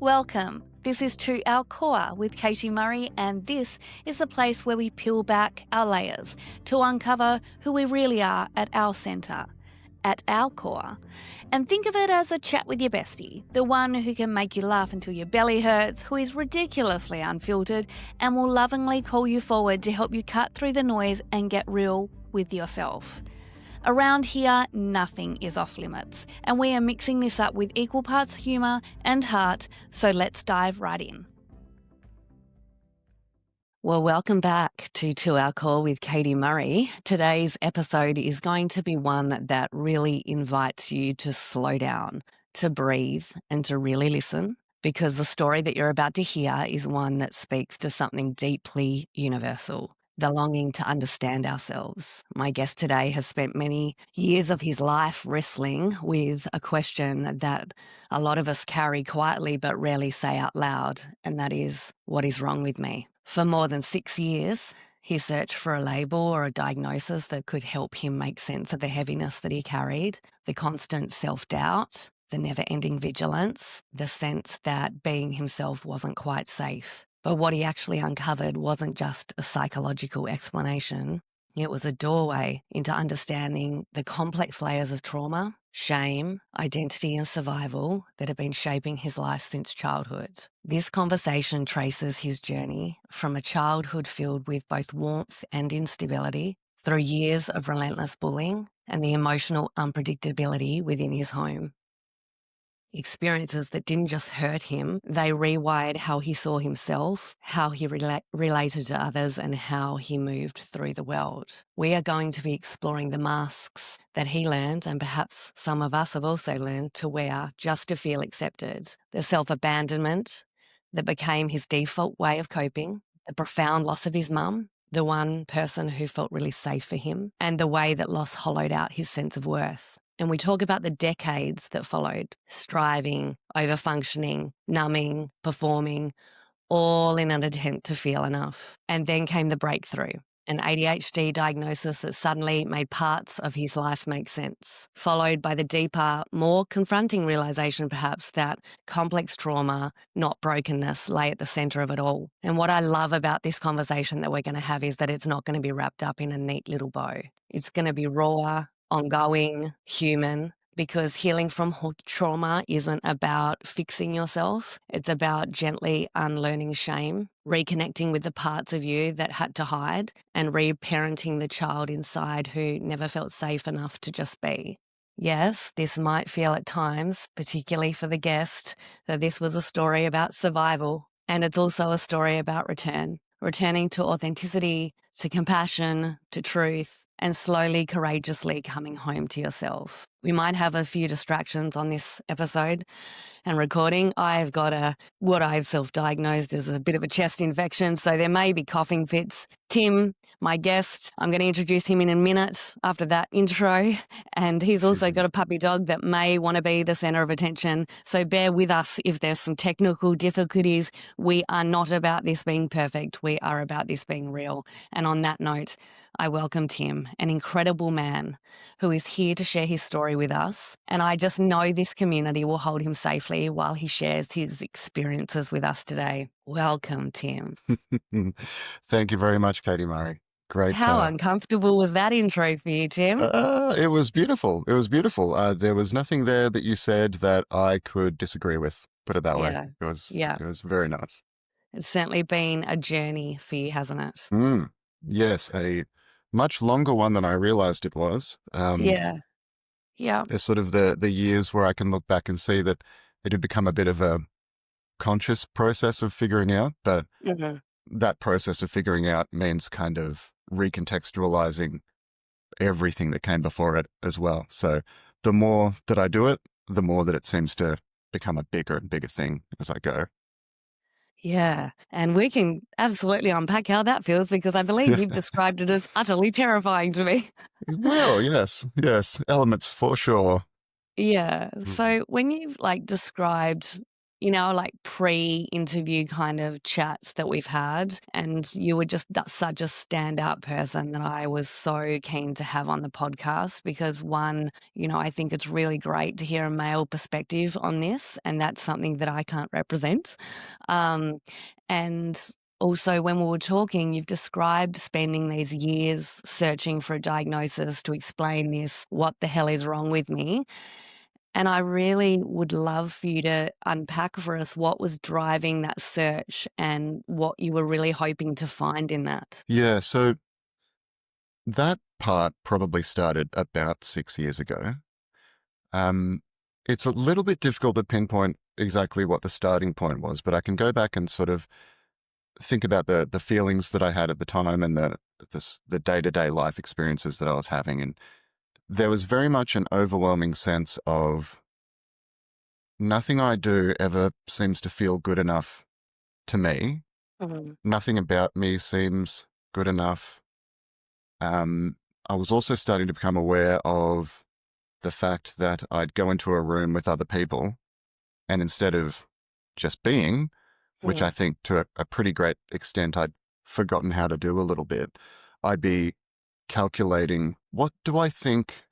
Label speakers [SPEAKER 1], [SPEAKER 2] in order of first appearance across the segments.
[SPEAKER 1] Welcome. This is To Our Core with Katie Murray, and this is the place where we peel back our layers to uncover who we really are at our centre, at our core. And think of it as a chat with your bestie, the one who can make you laugh until your belly hurts, who is ridiculously unfiltered and will lovingly call you forward to help you cut through the noise and get real with yourself. Around here, nothing is off limits, and we are mixing this up with equal parts humour and heart, so let's dive right in. Well, welcome back to Our Call with Katie Murray. Today's episode is going to be one that really invites you to slow down, to breathe, and to really listen, because the story that you're about to hear is one that speaks to something deeply universal. The longing to understand ourselves. My guest today has spent many years of his life wrestling with a question that a lot of us carry quietly but rarely say out loud, and that is, what is wrong with me? For more than 6 years, he searched for a label or a diagnosis that could help him make sense of the heaviness that he carried, the constant self-doubt, the never-ending vigilance, the sense that being himself wasn't quite safe. But what he actually uncovered wasn't just a psychological explanation. It was a doorway into understanding the complex layers of trauma, shame, identity and survival that have been shaping his life since childhood. This conversation traces his journey from a childhood filled with both warmth and instability, through years of relentless bullying and the emotional unpredictability within his home. Experiences that didn't just hurt him, they rewired how he saw himself, how he related to others, and how he moved through the world. We are going to be exploring the masks that he learned, and perhaps some of us have also learned to wear just to feel accepted. The self-abandonment that became his default way of coping, the profound loss of his mum, the one person who felt really safe for him, and the way that loss hollowed out his sense of worth. And we talk about the decades that followed, striving, overfunctioning, numbing, performing, all in an attempt to feel enough. And then came the breakthrough, an ADHD diagnosis that suddenly made parts of his life make sense, followed by the deeper, more confronting realization perhaps that complex trauma, not brokenness, lay at the center of it all. And what I love about this conversation that we're going to have is that it's not going to be wrapped up in a neat little bow. It's going to be raw, ongoing, human, because healing from trauma isn't about fixing yourself. It's about gently unlearning shame, reconnecting with the parts of you that had to hide, and reparenting the child inside who never felt safe enough to just be. Yes, this might feel at times, particularly for the guest, that this was a story about survival, and it's also a story about returning to authenticity, to compassion, to truth, and slowly, courageously coming home to yourself. We might have a few distractions on this episode and recording. I've got what I've self-diagnosed as a bit of a chest infection, so there may be coughing fits. Tim, my guest, I'm going to introduce him in a minute after that intro, and he's also got a puppy dog that may want to be the center of attention, so bear with us if there's some technical difficulties. We are not about this being perfect. We are about this being real. And on that note, I welcome Tim, an incredible man who is here to share his story with us. And I just know this community will hold him safely while he shares his experiences with us today. Welcome, Tim.
[SPEAKER 2] Thank you very much, Katie Murray. Great.
[SPEAKER 1] How uncomfortable was that intro for you, Tim?
[SPEAKER 2] It was beautiful. It was beautiful. There was nothing there that you said that I could disagree with, put it that way. It was very nice.
[SPEAKER 1] It's certainly been a journey for you, hasn't it?
[SPEAKER 2] Yes, a much longer one than I realized it was.
[SPEAKER 1] Yeah.
[SPEAKER 2] There's sort of the years where I can look back and see that it had become a bit of a conscious process of figuring out, but that process of figuring out means kind of recontextualizing everything that came before it as well. So the more that I do it, the more that it seems to become a bigger and bigger thing as I go.
[SPEAKER 1] Yeah, and we can absolutely unpack how that feels, because I believe you've described it as utterly terrifying to me.
[SPEAKER 2] Well, yes, elements for sure.
[SPEAKER 1] Yeah, so when you've described like pre-interview kind of chats that we've had, and you were just such a standout person that I was so keen to have on the podcast because one, I think it's really great to hear a male perspective on this, and that's something that I can't represent. Um, and also, when we were talking, you've described spending these years searching for a diagnosis to explain this, what the hell is wrong with me? And I really would love for you to unpack for us what was driving that search and what you were really hoping to find in that.
[SPEAKER 2] Yeah, so that part probably started about 6 years ago. Um, it's a little bit difficult to pinpoint exactly what the starting point was, but I can go back and sort of think about the feelings that I had at the time and the day-to-day life experiences that I was having. And there was very much an overwhelming sense of nothing I do ever seems to feel good enough to me.
[SPEAKER 1] Mhm.
[SPEAKER 2] Nothing about me seems good enough. I was also starting to become aware of the fact that I'd go into a room with other people, and instead of just being, which I
[SPEAKER 1] Mhm.
[SPEAKER 2] think to a pretty great extent I'd forgotten how to do a little bit, I'd be calculating what do I think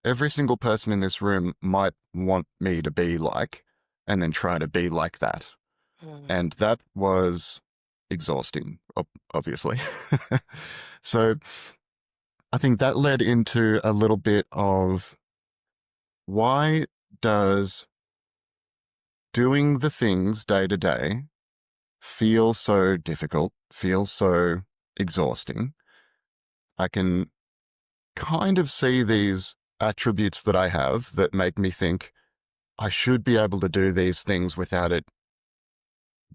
[SPEAKER 2] every single person in this room might want me to be like, and then try to be like that.
[SPEAKER 1] Mhm.
[SPEAKER 2] And that was exhausting, obviously. So I think that led into a little bit of why does doing the things day to day feel so difficult, feel so exhausting? I can kind of see these attributes that I have that make me think I should be able to do these things without it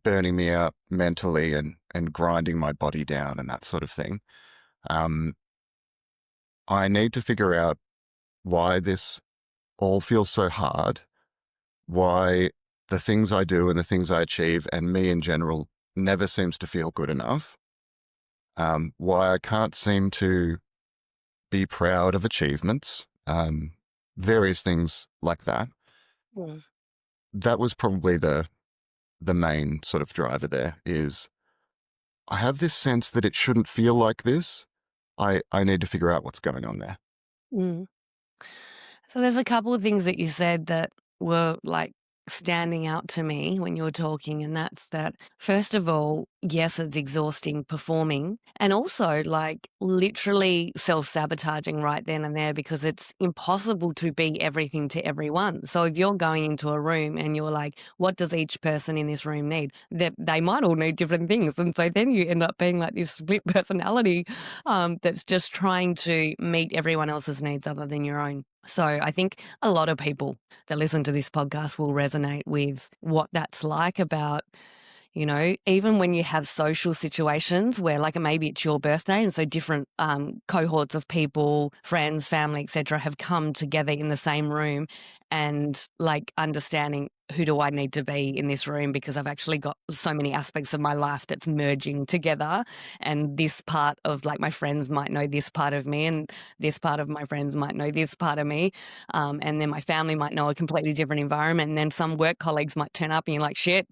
[SPEAKER 2] burning me out mentally and grinding my body down and that sort of thing. Um, I need to figure out why this all feels so hard, why the things I do and the things I achieve and me in general never seems to feel good enough, why I can't seem to be proud of achievements, various things like that.
[SPEAKER 1] Mhm.
[SPEAKER 2] That was probably the main sort of driver there is I have this sense that it shouldn't feel like this. I need to figure out what's going on there.
[SPEAKER 1] Mm. So there's a couple of things that you said that were like standing out to me when you were talking, and that's that first of all, yes, it's exhausting performing, and also like literally self-sabotaging right then and there because it's impossible to be everything to everyone. So if you're going into a room and you're like, what does each person in this room need? They might all need different things. And so then you end up being like this split personality that's just trying to meet everyone else's needs other than your own. So I think a lot of people that listen to this podcast will resonate with what that's like about, even when you have social situations where like maybe it's your birthday and so different cohorts of people, friends, family, etc., have come together in the same room and like understanding who do I need to be in this room because I've actually got so many aspects of my life that's merging together, and this part of like my friends might know this part of me and this part of my friends might know this part of me, and then my family might know a completely different environment, and then some work colleagues might turn up and you're like, shit,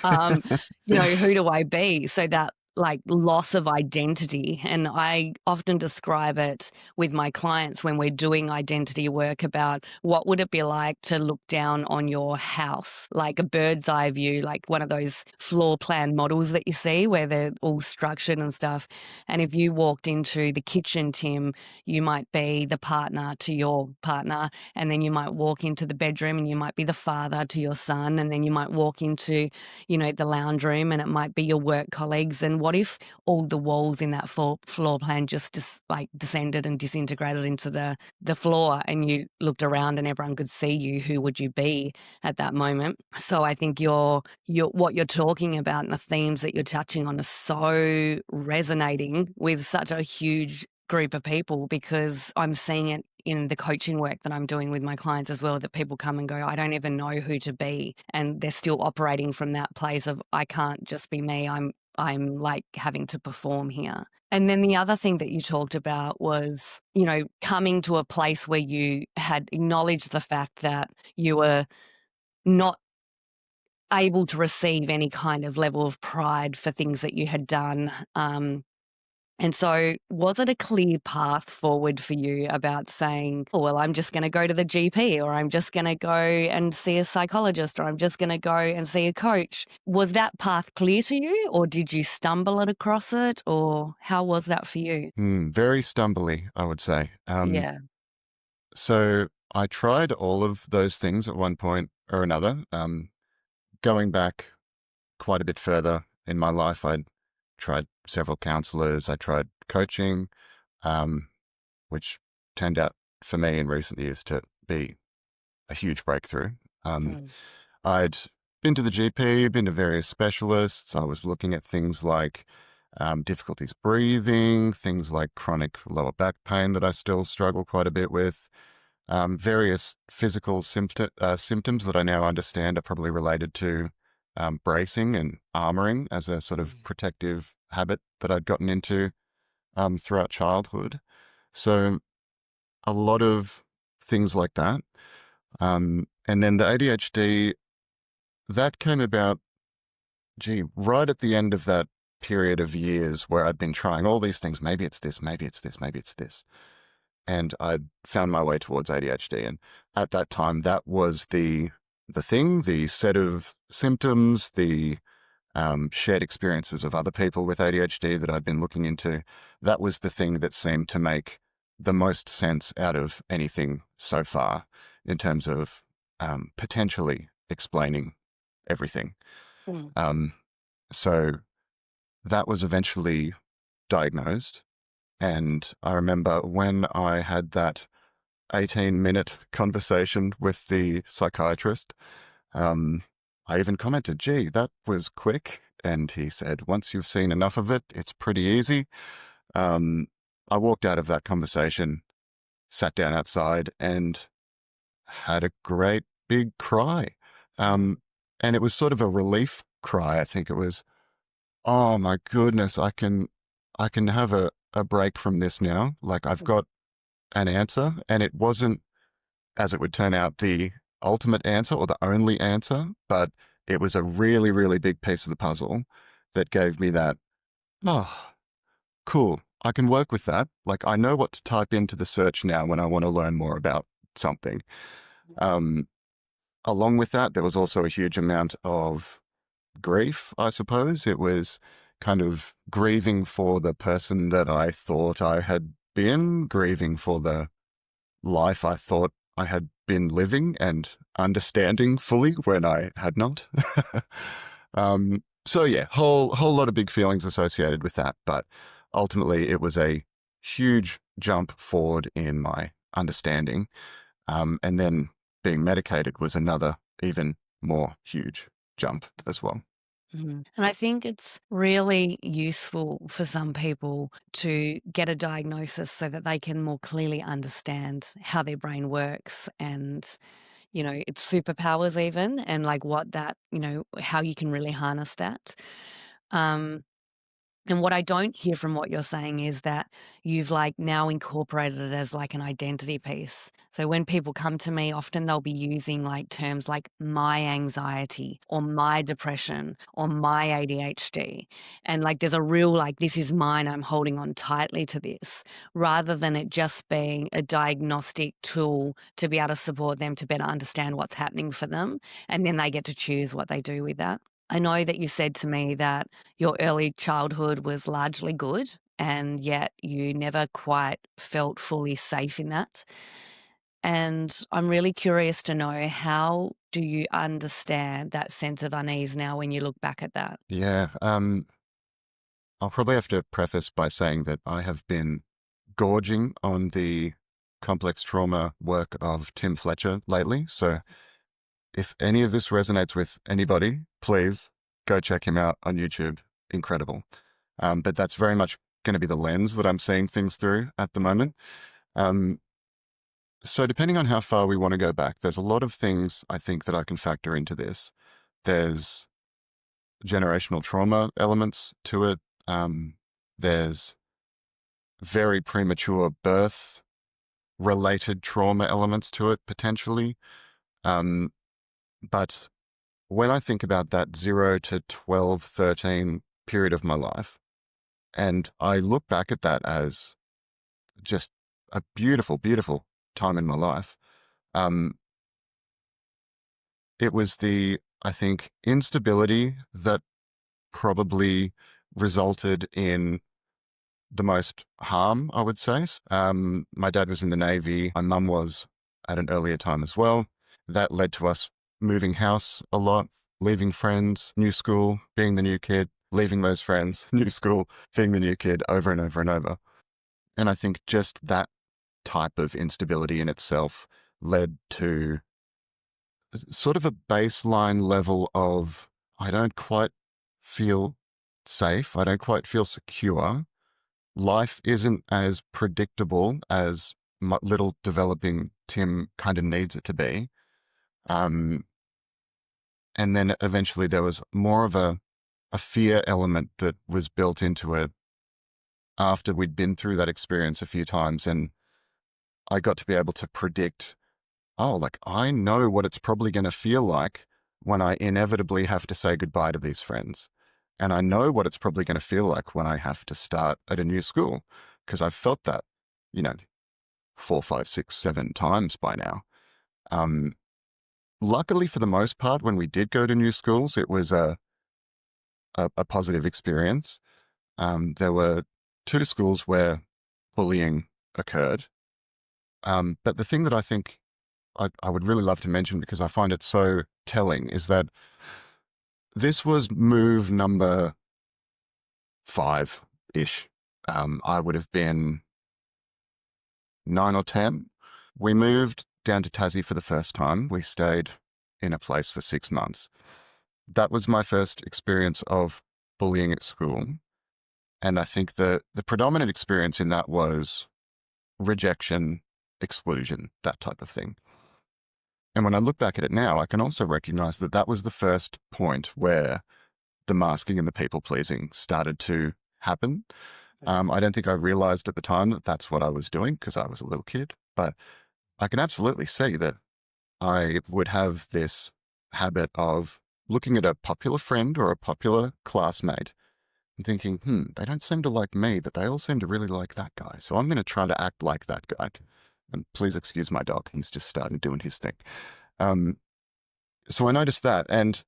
[SPEAKER 1] um, who do I be? So that like loss of identity. And I often describe it with my clients when we're doing identity work about what would it be like to look down on your house, like a bird's eye view, like one of those floor plan models that you see where they're all structured and stuff. And if you walked into the kitchen, Tim, you might be the partner to your partner, and then you might walk into the bedroom and you might be the father to your son, and then you might walk into, the lounge room and it might be your work colleagues. And what if all the walls in that floor plan just descended and disintegrated into the floor and you looked around and everyone could see you? Who would you be at that moment? So I think what you're talking about and the themes that you're touching on are so resonating with such a huge group of people, because I'm seeing it in the coaching work that I'm doing with my clients as well, that people come and go, I don't even know who to be. And they're still operating from that place of, I can't just be me. I'm like having to perform here. And then the other thing that you talked about was, coming to a place where you had acknowledged the fact that you were not able to receive any kind of level of pride for things that you had done. And so was it a clear path forward for you about saying, "Oh, well, I'm just gonna go to the GP, or I'm just gonna go and see a psychologist, or I'm just gonna go and see a coach"? Was that path clear to you, or did you stumble across it, or how was that for you?
[SPEAKER 2] Very stumbly, I would say.
[SPEAKER 1] Yeah.
[SPEAKER 2] So I tried all of those things at one point or another. Going back quite a bit further in my life, I'd tried several counselors. I tried coaching, um, which turned out for me in recent years to be a huge breakthrough. Um,
[SPEAKER 1] Mm,
[SPEAKER 2] I'd been to the GP, been to various specialists. I was looking at things like difficulties breathing, things like chronic lower back pain that I still struggle quite a bit with, various physical symptoms that I now understand are probably related to bracing and armoring as a sort of
[SPEAKER 1] mm,
[SPEAKER 2] protective habit that I'd gotten into throughout childhood. So a lot of things like that. And then the ADHD, that came about, right at the end of that period of years where I'd been trying all these things. Maybe it's this, maybe it's this, maybe it's this. And I'd found my way towards ADHD. And at that time, that was the thing, the set of symptoms, the shared experiences of other people with ADHD that I'd been looking into. That was the thing that seemed to make the most sense out of anything so far in terms of potentially explaining everything.
[SPEAKER 1] mm,
[SPEAKER 2] Um, so that was eventually diagnosed. And I remember when I had that 18-minute conversation with the psychiatrist, I even commented, gee, that was quick. And he said, once you've seen enough of it, it's pretty easy. Um, I walked out of that conversation, sat down outside, and had a great big cry.
[SPEAKER 1] mm,
[SPEAKER 2] Um, and it was sort of a relief cry. I think it was, oh my goodness, I can have a break from this now. Like I've
[SPEAKER 1] mm,
[SPEAKER 2] got an answer. And it wasn't, as it would turn out, the ultimate answer or the only answer, but it was a really, really big piece of the puzzle that gave me that, oh, cool. I can work with that. Like I know what to type into the search now when I want to learn more about something. Um, Along with that, there was also a huge amount of grief, I suppose. It was kind of grieving for the person that I thought I had been, grieving for the life I thought I had been living and understanding fully when I had not. So yeah, whole lot of big feelings associated with that, but ultimately it was a huge jump forward in my understanding. And then being medicated was another even more huge jump as well.
[SPEAKER 1] mhm. And I think it's really useful for some people to get a diagnosis so that they can more clearly understand how their brain works and, its superpowers even, and like what that, how you can really harness that. Um, And what I don't hear from what you're saying is that you've like now incorporated it as like an identity piece. So when people come to me, often they'll be using like terms like my anxiety or my depression or my ADHD. And like there's a real like, this is mine, I'm holding on tightly to this, rather than it just being a diagnostic tool to be able to support them to better understand what's happening for them. And then they get to choose what they do with that. I know that you said to me that your early childhood was largely good, and yet you never quite felt fully safe in that. And I'm really curious to know, how do you understand that sense of unease now when you look back at that?
[SPEAKER 2] Yeah, I'll probably have to preface by saying that I have been gorging on the complex trauma work of Tim Fletcher lately. So if any of this resonates with anybody, please go check him out on YouTube. Incredible. But that's very much going to be the lens that I'm seeing things through at the moment. Um, so depending on how far we want to go back, there's a lot of things I think that I can factor into this. There's generational trauma elements to it. There's very premature birth related trauma elements to it potentially. Um, but when I think about that 0 to 12, 13 period of my life, and I look back at that as just a beautiful, beautiful time in my life, um, it was I think, instability that probably resulted in the most harm, I would say. My dad was in the Navy. My mum was at an earlier time as well. That led to us moving house a lot, leaving friends, new school, being the new kid, leaving those friends, new school, being the new kid over and over and over. And I think just that type of instability in itself led to sort of a baseline level of, I don't quite feel safe. I don't quite feel secure. Life isn't as predictable as my little developing Tim kind of needs it to be. Um, and then eventually there was more of a fear element that was built into it after we'd been through that experience a few times. And I got to be able to predict, oh, like I know what it's probably going to feel like when I inevitably have to say goodbye to these friends. And I know what it's probably going to feel like when I have to start at a new school, because I've felt that, you know, 4, 5, 6, 7 times by now. Luckily, for the most part, when we did go to new schools, it was a positive experience. There were 2 schools where bullying occurred. But the thing that I think I would really love to mention, because I find it so telling, is that this was move number 5-ish. I would have been 9 or 10. We moved down to Tassie for the first time. We stayed in a place for 6 months. That was my first experience of bullying at school. And I think the predominant experience in that was rejection, exclusion, that type of thing. And when I look back at it now, I can also recognize that that was the first point where the masking and the people pleasing started to happen. I don't think I realized at the time that that's what I was doing because I was a little kid, but I can absolutely see that I would have this habit of looking at a popular friend or a popular classmate and thinking, they don't seem to like me, but they all seem to really like that guy. So I'm going to try to act like that guy. And please excuse my dog. He's just started doing his thing. So I noticed that. And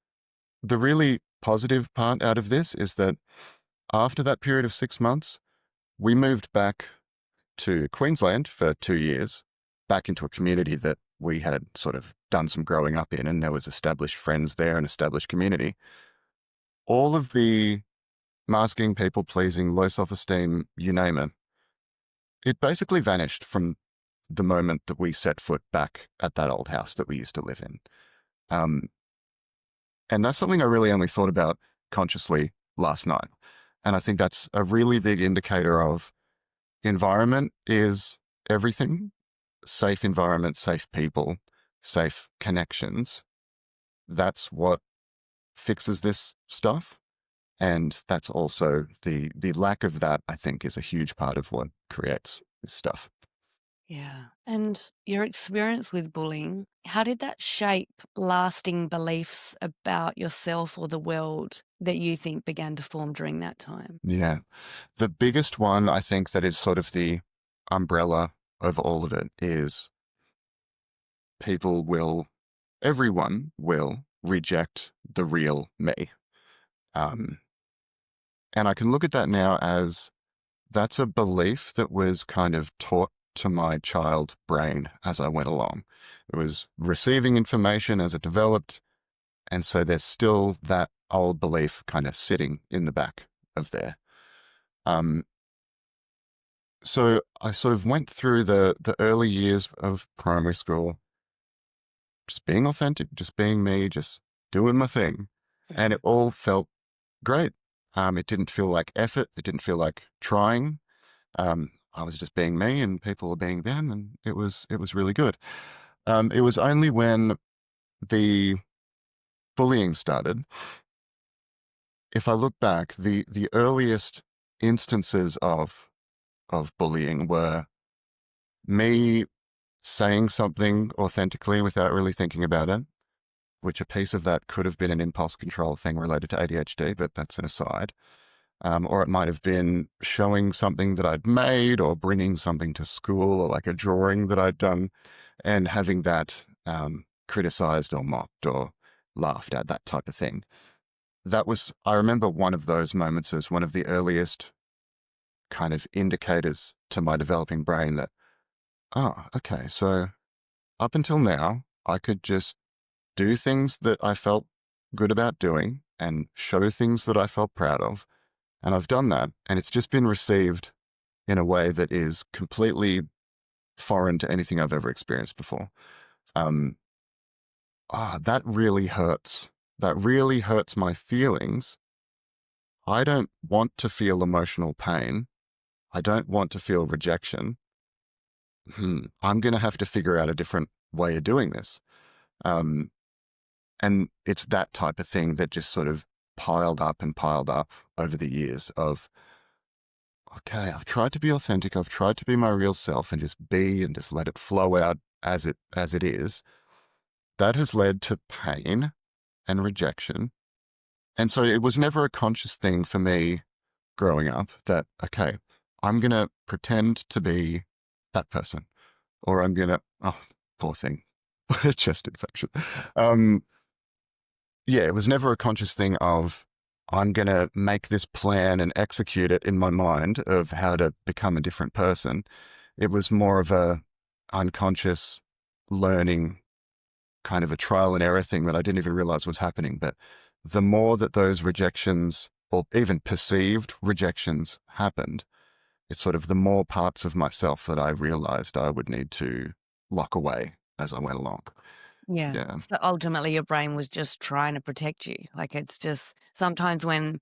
[SPEAKER 2] the really positive part out of this is that after that period of 6 months, we moved back to Queensland for 2 years, back into a community that we had sort of done some growing up in, and there was established friends there and established community. All of the masking, people pleasing, low self-esteem, you name it, it basically vanished from the moment that we set foot back at that old house that we used to live in. And that's something I really only thought about consciously last night. And I think that's a really big indicator of environment is everything. Safe environment, safe people, safe connections. That's what fixes this stuff. And that's also the lack of that, I think, is a huge part of what creates this stuff.
[SPEAKER 1] Yeah. And your experience with bullying, how did that shape lasting beliefs about yourself or the world that you think began to form during that time?
[SPEAKER 2] Yeah. The biggest one, I think, that is sort of the umbrella over all of it is everyone will reject the real me. And I can look at that now as that's a belief that was kind of taught to my child brain as I went along. It was receiving information as it developed. And so there's still that old belief kind of sitting in the back of there. So I sort of went through the early years of primary school, just being authentic, just being me, just doing my thing. And it all felt great. It didn't feel like effort. It didn't feel like trying. I was just being me and people were being them, and it was really good. It was only when the bullying started, if I look back, the earliest instances of bullying were me saying something authentically without really thinking about it, which a piece of that could have been an impulse control thing related to ADHD, but that's an aside. Or it might have been showing something that I'd made or bringing something to school or like a drawing that I'd done and having that criticized or mocked or laughed at, that type of thing. I remember one of those moments as one of the earliest kind of indicators to my developing brain that, oh, okay, so up until now, I could just do things that I felt good about doing and show things that I felt proud of. And I've done that, and it's just been received in a way that is completely foreign to anything I've ever experienced before. That really hurts. That really hurts my feelings. I don't want to feel emotional pain. I don't want to feel rejection. I'm going to have to figure out a different way of doing this. And it's that type of thing that just sort of piled up and piled up over the years of, okay, I've tried to be authentic. I've tried to be my real self and just be and just let it flow out as it is. That has led to pain and rejection. And so it was never a conscious thing for me growing up that, okay, I'm going to pretend to be that person, or I'm going to, oh, poor thing, chest infection. Yeah, it was never a conscious thing of, I'm going to make this plan and execute it in my mind of how to become a different person. It was more of a unconscious learning, kind of a trial and error thing that I didn't even realize was happening. But the more that those rejections or even perceived rejections happened, it's sort of the more parts of myself that I realized I would need to lock away as I went along.
[SPEAKER 1] Yeah.
[SPEAKER 2] Yeah.
[SPEAKER 1] So ultimately, your brain was just trying to protect you. Like, it's just sometimes when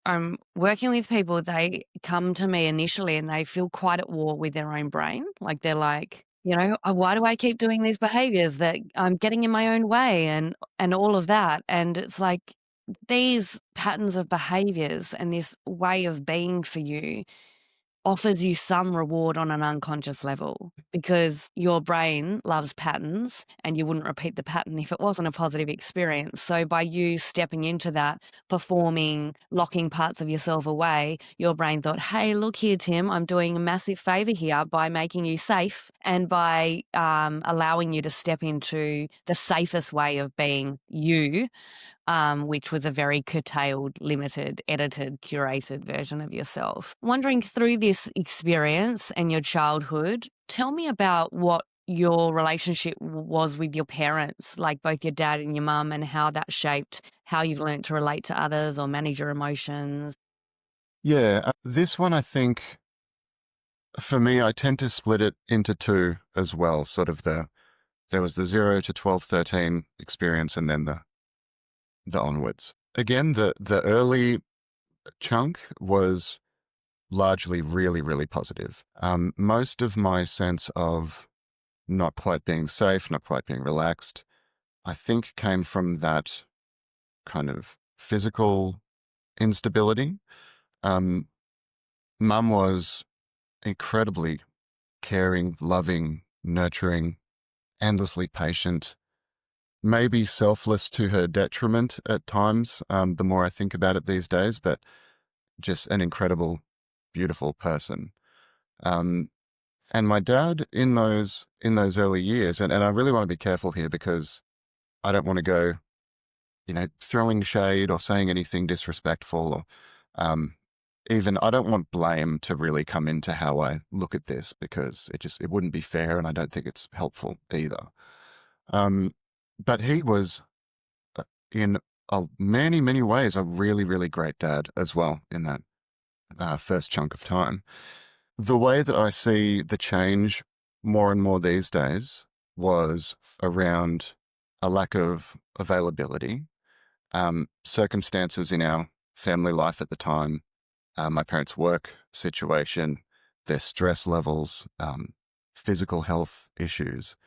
[SPEAKER 1] I'm working with people, they come to me initially and they feel quite at war with their own brain. Like, they're like, "Oh, why do I keep doing these behaviors that I'm getting in my own way?" And all of that. And it's like these patterns of behaviors and this way of being for you offers you some reward on an unconscious level because your brain loves patterns and you wouldn't repeat the pattern if it wasn't a positive experience. So, by you stepping into that, performing, locking parts of yourself away, your brain thought, hey, look here, Tim, I'm doing a massive favor here by making you safe and by allowing you to step into the safest way of being you, which was a very curtailed, limited, edited, curated version of yourself. Wondering through this experience and your childhood, tell me about what your relationship was with your parents, like both your dad and your mum, and how that shaped how you've learned to relate to others or manage your emotions.
[SPEAKER 2] Yeah. This one, I think, for me, I tend to split it into two as well. Sort of there was the 0 to 12, 13 experience and then the onwards. Again, the early chunk was largely really, really positive. Most of my sense of not quite being safe, not quite being relaxed, I think came from that kind of physical instability. Mum was incredibly caring, loving, nurturing, endlessly patient, maybe selfless to her detriment at times, the more I think about it these days, but just an incredible, beautiful person. Um, and my dad in those early years, and I really want to be careful here because I don't want to go, throwing shade or saying anything disrespectful or even I don't want blame to really come into how I look at this because it wouldn't be fair and I don't think it's helpful either. But he was in many, many ways a really, really great dad as well in that first chunk of time. The way that I see the change more and more these days was around a lack of availability, circumstances in our family life at the time, my parents' work situation, their stress levels, physical health issues.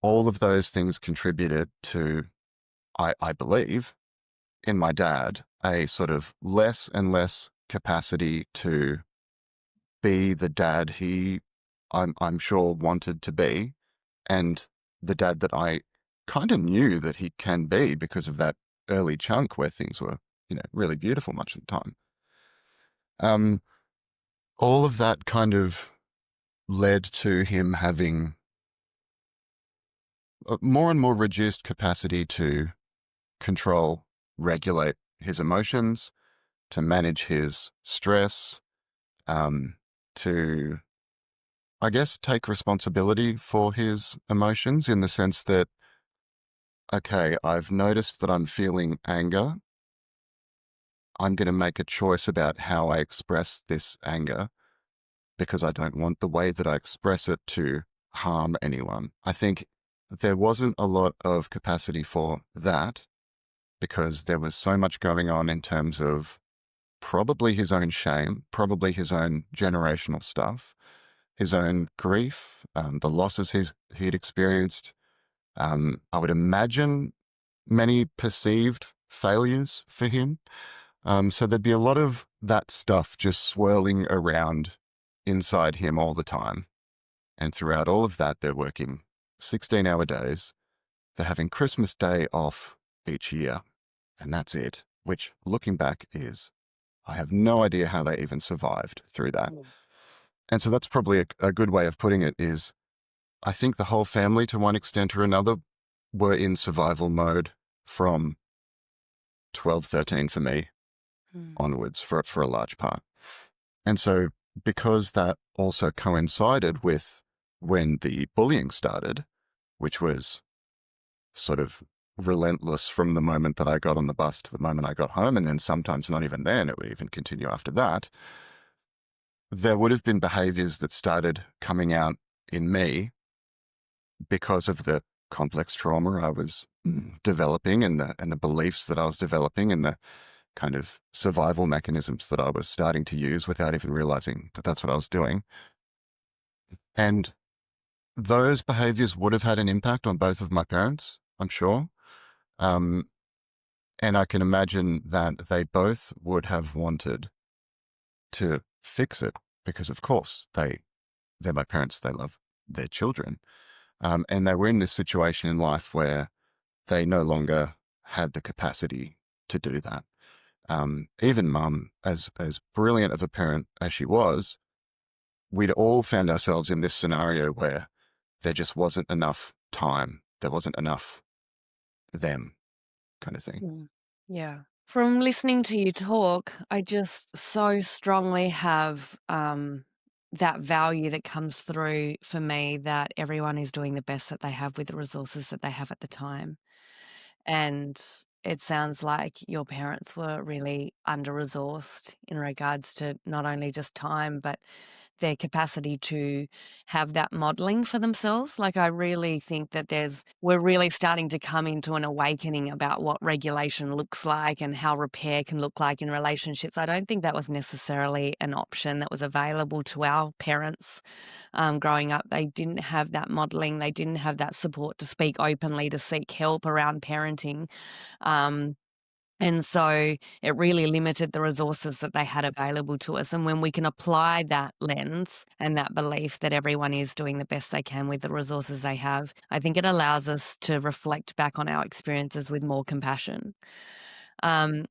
[SPEAKER 2] All of those things contributed to, I believe, in my dad, a sort of less and less capacity to be the dad I'm sure wanted to be, and the dad that I kind of knew that he can be because of that early chunk where things were, really beautiful much of the time. Um, all of that kind of led to him having a more and more reduced capacity to control, regulate his emotions, to manage his stress, um, to, I guess, take responsibility for his emotions in the sense that, okay, I've noticed that I'm feeling anger. I'm going to make a choice about how I express this anger because I don't want the way that I express it to harm anyone. I think there wasn't a lot of capacity for that because there was so much going on in terms of probably his own shame, probably his own generational stuff, his own grief, the losses he'd experienced. I would imagine many perceived failures for him. So there'd be a lot of that stuff just swirling around inside him all the time. And throughout all of that, they're working 16-hour days. They're having Christmas Day off each year. And that's it, which looking back I have no idea how they even survived through that. And so that's probably a good way of putting it is I think the whole family, to one extent or another, were in survival mode from 12, 13 for me onwards for a large part. And so because that also coincided with when the bullying started, which was sort of relentless from the moment that I got on the bus to the moment I got home, and then sometimes not even then, it would even continue after that, there would have been behaviors that started coming out in me because of the complex trauma I was developing and the beliefs that I was developing and the kind of survival mechanisms that I was starting to use without even realizing that that's what I was doing. And those behaviors would have had an impact on both of my parents, I'm sure. And I can imagine that they both would have wanted to fix it because, of course, they're my parents. They love their children. And they were in this situation in life where they no longer had the capacity to do that. Even mum, as brilliant of a parent as she was, we'd all found ourselves in this scenario where there just wasn't enough time. There wasn't enough them kind of thing.
[SPEAKER 1] Yeah. From listening to you talk, I just so strongly have that value that comes through for me that everyone is doing the best that they have with the resources that they have at the time. And it sounds like your parents were really under-resourced in regards to not only just time, but their capacity to have that modeling for themselves. Like, I really think that we're really starting to come into an awakening about what regulation looks like and how repair can look like in relationships. I don't think that was necessarily an option that was available to our parents growing up. They didn't have that modeling. They didn't have that support to speak openly, to seek help around parenting. And so it really limited the resources that they had available to us. And when we can apply that lens and that belief that everyone is doing the best they can with the resources they have, I think it allows us to reflect back on our experiences with more compassion. Um,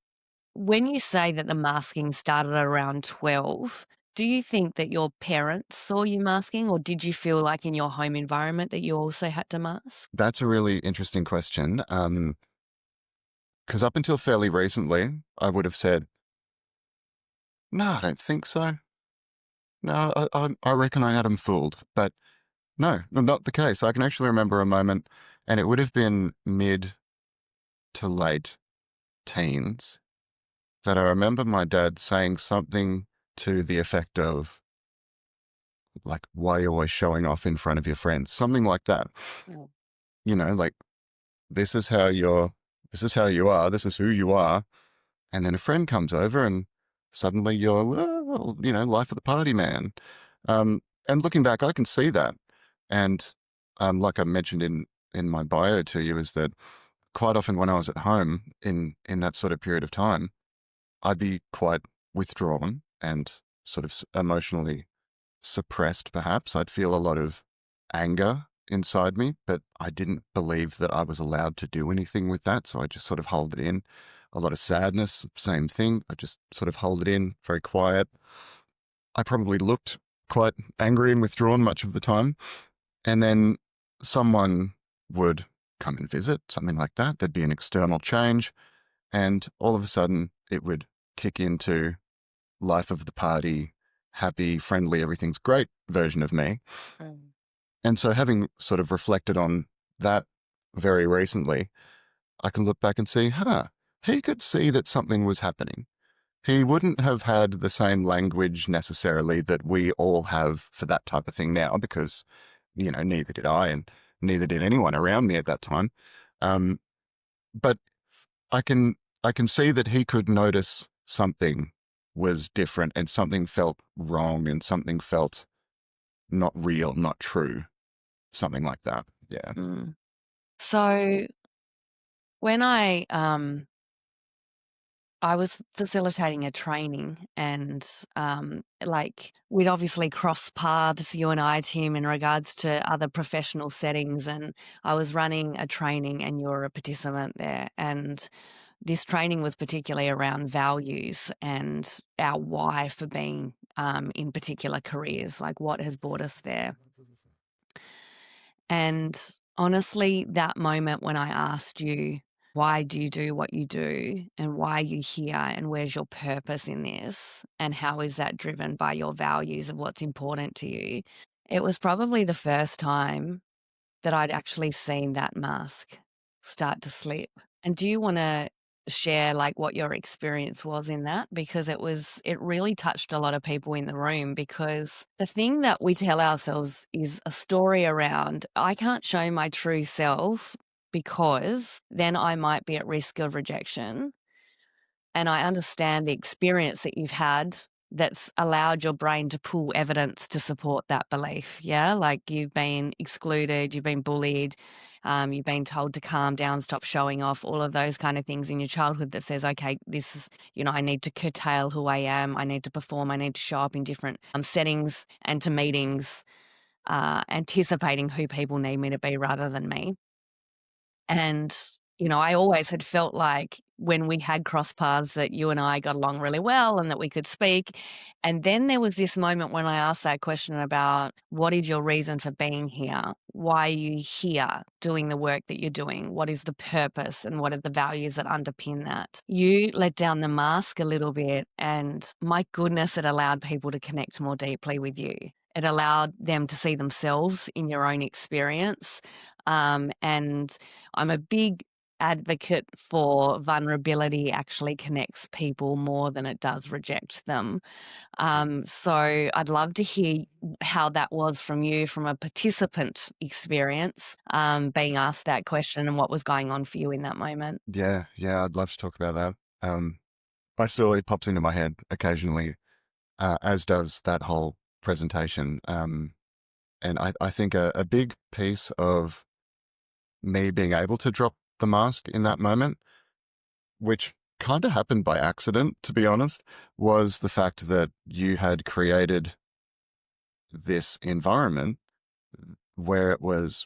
[SPEAKER 1] when you say that the masking started around 12, do you think that your parents saw you masking, or did you feel like in your home environment that you also had to mask?
[SPEAKER 2] That's a really interesting question. Because up until fairly recently, I would have said, no, I don't think so. No, I reckon I had them fooled. But no, not the case. I can actually remember a moment, and it would have been mid to late teens, that I remember my dad saying something to the effect of, like, why are you always showing off in front of your friends? Something like that.
[SPEAKER 1] Mm.
[SPEAKER 2] Like, this is how you are, this is who you are. And then a friend comes over and suddenly you're, well, life of the party, man. And looking back, I can see that. And like I mentioned in my bio to you, is that quite often when I was at home in that sort of period of time, I'd be quite withdrawn and sort of emotionally suppressed, perhaps. I'd feel a lot of anger inside me, but I didn't believe that I was allowed to do anything with that. So I just sort of hold it in. A lot of sadness, same thing. I just sort of hold it in, very quiet. I probably looked quite angry and withdrawn much of the time. And then someone would come and visit, something like that. There'd be an external change. And all of a sudden, it would kick into life of the party, happy, friendly, everything's great version of me.
[SPEAKER 1] Mm.
[SPEAKER 2] And so, having sort of reflected on that very recently, I can look back and see, he could see that something was happening. He wouldn't have had the same language necessarily that we all have for that type of thing now, because, neither did I, and neither did anyone around me at that time. Um, but I can I can see that he could notice something was different and something felt wrong and something felt not real, not true, something like that. Yeah.
[SPEAKER 1] Mm. So when I was facilitating a training and like we'd obviously cross paths, you and I, Tim, in regards to other professional settings. And I was running a training and you're a participant there. And this training was particularly around values and our why for being in particular careers, like what has brought us there. And honestly, that moment when I asked you, why do you do what you do and why are you here and where's your purpose in this and how is that driven by your values of what's important to you? It was probably the first time that I'd actually seen that mask start to slip. And do you want to share like what your experience was in that? Because it really touched a lot of people in the room, because the thing that we tell ourselves is a story around, I can't show my true self because then I might be at risk of rejection. And I understand the experience that you've had that's allowed your brain to pull evidence to support that belief. Yeah. Like you've been excluded, you've been bullied, you've been told to calm down, stop showing off, all of those kind of things in your childhood that says, okay, this is, I need to curtail who I am. I need to perform. I need to show up in different settings and to meetings, anticipating who people need me to be rather than me. And, I always had felt like when we had crossed paths that you and I got along really well and that we could speak. And then there was this moment when I asked that question about what is your reason for being here? Why are you here doing the work that you're doing? What is the purpose and what are the values that underpin that? You let down the mask a little bit, and my goodness, it allowed people to connect more deeply with you. It allowed them to see themselves in your own experience. And I'm a big advocate for vulnerability actually connects people more than it does reject them. So I'd love to hear how that was from you, from a participant experience, being asked that question and what was going on for you in that moment.
[SPEAKER 2] Yeah. Yeah. I'd love to talk about that. My story pops into my head occasionally, as does that whole presentation. And I think a big piece of me being able to drop the mask in that moment, which kind of happened by accident, to be honest, was the fact that you had created this environment where it was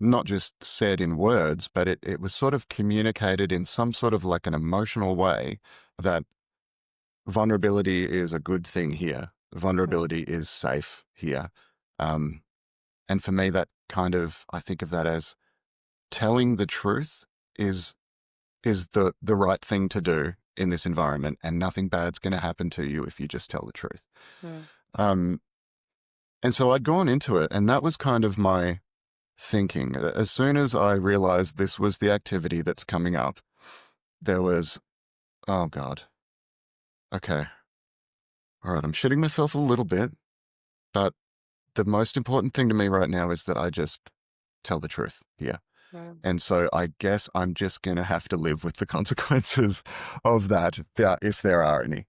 [SPEAKER 2] not just said in words, but it was sort of communicated in some sort of like an emotional way that vulnerability is a good thing here.
[SPEAKER 1] Mm,
[SPEAKER 2] Vulnerability is safe here. Um, and for me, that kind of, I think of that as telling the truth is the right thing to do in this environment, and nothing bad's going to happen to you if you just tell the truth.
[SPEAKER 1] mm,
[SPEAKER 2] Um, and so I'd gone into it, and that was kind of my thinking. As soon as I realized this was the activity that's coming up, there was, oh God, okay, all right, I'm shitting myself a little bit, but the most important thing to me right now is that I just tell the truth here.
[SPEAKER 1] mm,
[SPEAKER 2] And so I guess I'm just going to have to live with the consequences of that, if there are any.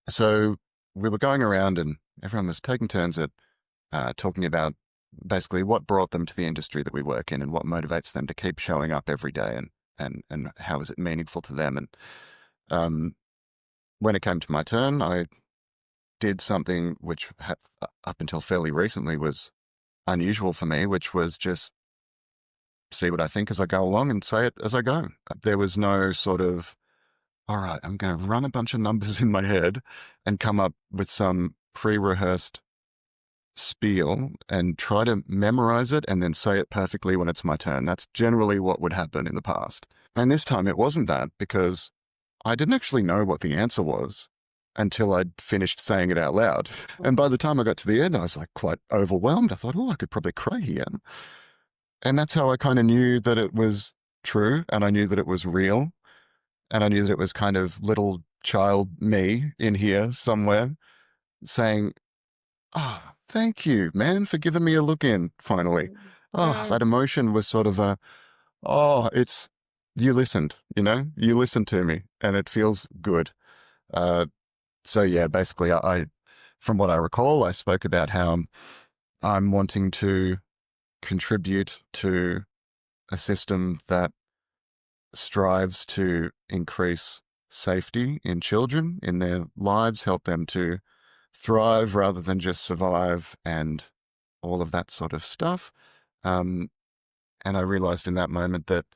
[SPEAKER 2] So we were going around and everyone was taking turns at talking about basically what brought them to the industry that we work in and what motivates them to keep showing up every day, and how is it meaningful to them. And um, when it came to my turn, I did something which up until fairly recently was unusual for me, which was just see what I think as I go along and say it as I go. There was no sort of, all right, I'm going to run a bunch of numbers in my head and come up with some pre-rehearsed spiel and try to memorize it and then say it perfectly when it's my turn. That's generally what would happen in the past. And this time it wasn't that, because I didn't actually know what the answer was until I'd finished saying it out loud. And by the time I got to the end, I was like quite overwhelmed. I thought, oh, I could probably cry here. And that's how I kind of knew that it was true, and I knew that it was real, and I knew that it was kind of little child me in here somewhere saying, oh, thank you, man, for giving me a look in finally. Oh, that emotion was sort of it's, you listened, you listened to me, and it feels good. So yeah, basically I, from what I recall, I spoke about how I'm wanting to contribute to a system that strives to increase safety in children in their lives, help them to thrive rather than just survive, and all of that sort of stuff. And I realized in that moment that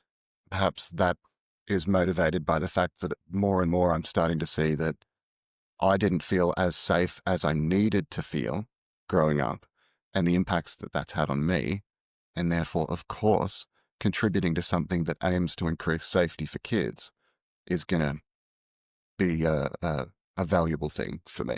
[SPEAKER 2] perhaps that is motivated by the fact that more and more I'm starting to see that I didn't feel as safe as I needed to feel growing up, and the impacts that that's had on me. And therefore, of course, contributing to something that aims to increase safety for kids is going to be a valuable thing for me.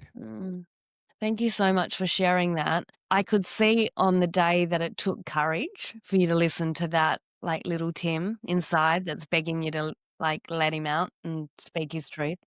[SPEAKER 1] Thank you so much for sharing that. I could see on the day that it took courage for you to listen to that, like, little Tim inside that's begging you to, like, let him out and speak his truth.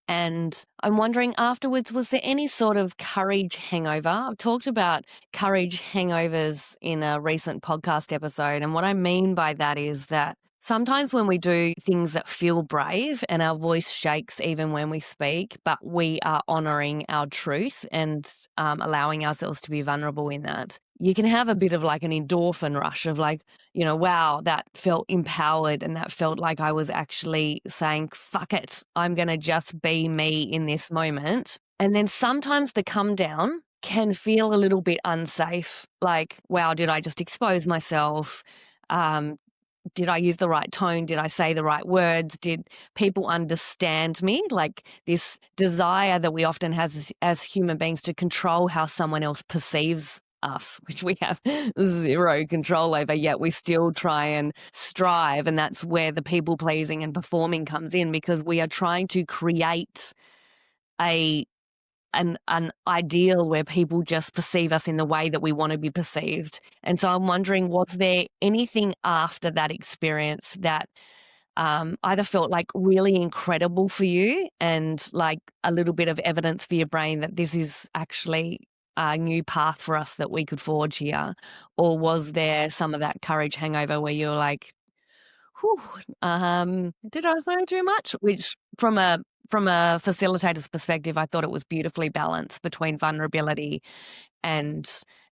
[SPEAKER 1] And I'm wondering afterwards, was there any sort of courage hangover? I've talked about courage hangovers in a recent podcast episode. And what I mean by that is that sometimes when we do things that feel brave and our voice shakes even when we speak, but we are honoring our truth and allowing ourselves to be vulnerable in that, you can have a bit of like an endorphin rush of like, wow, that felt empowered, and that felt like I was actually saying, fuck it, I'm going to just be me in this moment. And then sometimes the come down can feel a little bit unsafe. Like, wow, did I just expose myself? Did I use the right tone? Did I say the right words? Did people understand me? Like this desire that we often have as human beings to control how someone else perceives us, which we have zero control over, yet we still try and strive. And that's where the people pleasing and performing comes in, because we are trying to create an ideal where people just perceive us in the way that we want to be perceived. And so I'm wondering, was there anything after that experience that either felt like really incredible for you and like a little bit of evidence for your brain that this is actually a new path for us that we could forge here? Or was there some of that courage hangover where you're like, whew, did I say too much? Which from a facilitator's perspective, I thought it was beautifully balanced between vulnerability and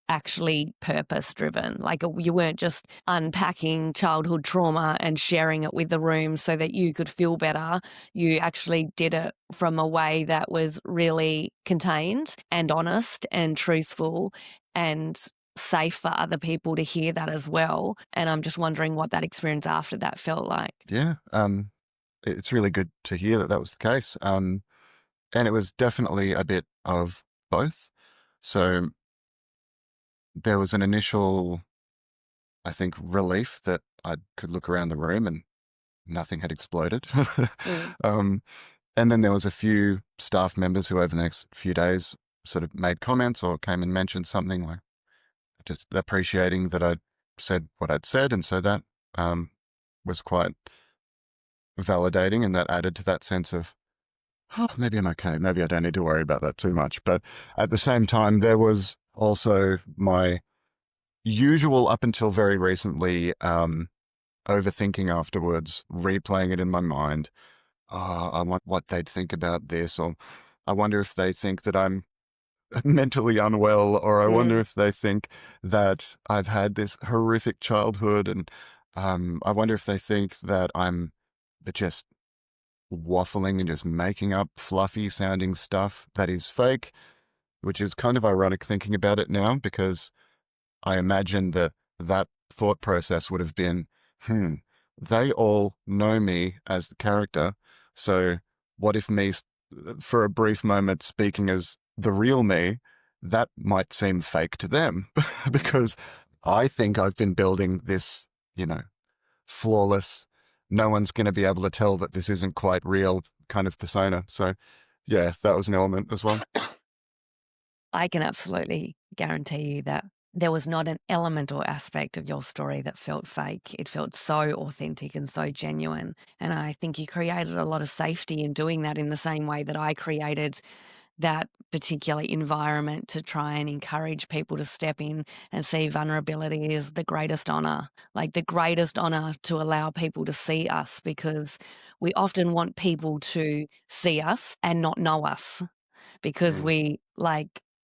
[SPEAKER 1] actually purpose driven. Like you weren't just unpacking childhood trauma and sharing it with the room so that you could feel better. You actually did it from a way that was really contained and honest and truthful and safe for other people to hear that as well. And I'm just wondering what that experience after that felt like.
[SPEAKER 2] Yeah. It's really good to hear that that was the case. And it was definitely a bit of both. So there was an initial, I think, relief that I could look around the room and nothing had exploded. And then there was a few staff members who over the next few days sort of made comments or came and mentioned something, like just appreciating that I'd said what I'd said. And so that was quite validating, and that added to that sense of, oh, maybe I'm okay. Maybe I don't need to worry about that too much. But at the same time, there was also my usual, up until very recently, overthinking afterwards, replaying it in my mind. Oh, I want what they'd think about this, or I wonder if they think that I'm mentally unwell, or I wonder if they think that I've had this horrific childhood, and I wonder if they think that I'm just waffling and just making up fluffy sounding stuff that is fake, which is kind of ironic thinking about it now, because I imagine that that thought process would have been, hmm, they all know me as the character. So what if me, for a brief moment, speaking as the real me, that might seem fake to them because I think I've been building this, you know, flawless, no one's going to be able to tell that this isn't quite real kind of persona. So yeah, that was an element as well.
[SPEAKER 1] I can absolutely guarantee you that there was not an element or aspect of your story that felt fake. It felt so authentic and so genuine. And I think you created a lot of safety in doing that, in the same way that I created that particular environment to try and encourage people to step in and see vulnerability as the greatest honor, like the greatest honor to allow people to see us, because we often want people to see us and not know us, because
[SPEAKER 2] Mm.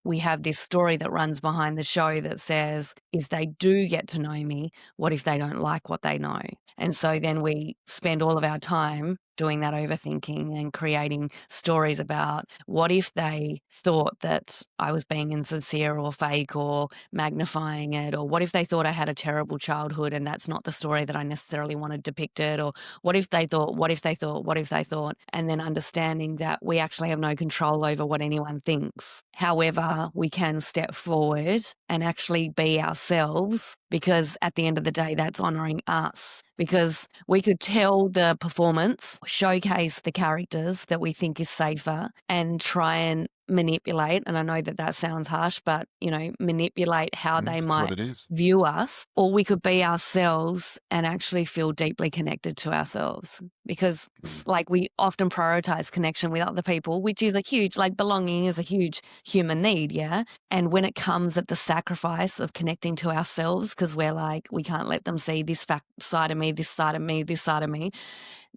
[SPEAKER 1] we have this story that runs behind the show that says, if they do get to know me, what if they don't like what they know? And so then we spend all of our time doing that overthinking and creating stories about, what if they thought that I was being insincere or fake or magnifying it, or what if they thought I had a terrible childhood and that's not the story that I necessarily wanted depicted, or what if they thought, what if they thought, what if they thought, and then understanding that we actually have no control over what anyone thinks. However, we can step forward and actually be ourselves, because at the end of the day, that's honoring us. Because we could tell the performance, showcase the characters that we think is safer, and try and manipulate, and I know that that sounds harsh, but, manipulate how they
[SPEAKER 2] That's what
[SPEAKER 1] might
[SPEAKER 2] it is.
[SPEAKER 1] view us, or we could be ourselves and actually feel deeply connected to ourselves. Because
[SPEAKER 2] Mm.
[SPEAKER 1] like, we often prioritize connection with other people, which is a huge, like, belonging is a huge human need, yeah? And when it comes at the sacrifice of connecting to ourselves, because we're like, we can't let them see this side of me, this side of me, this side of me,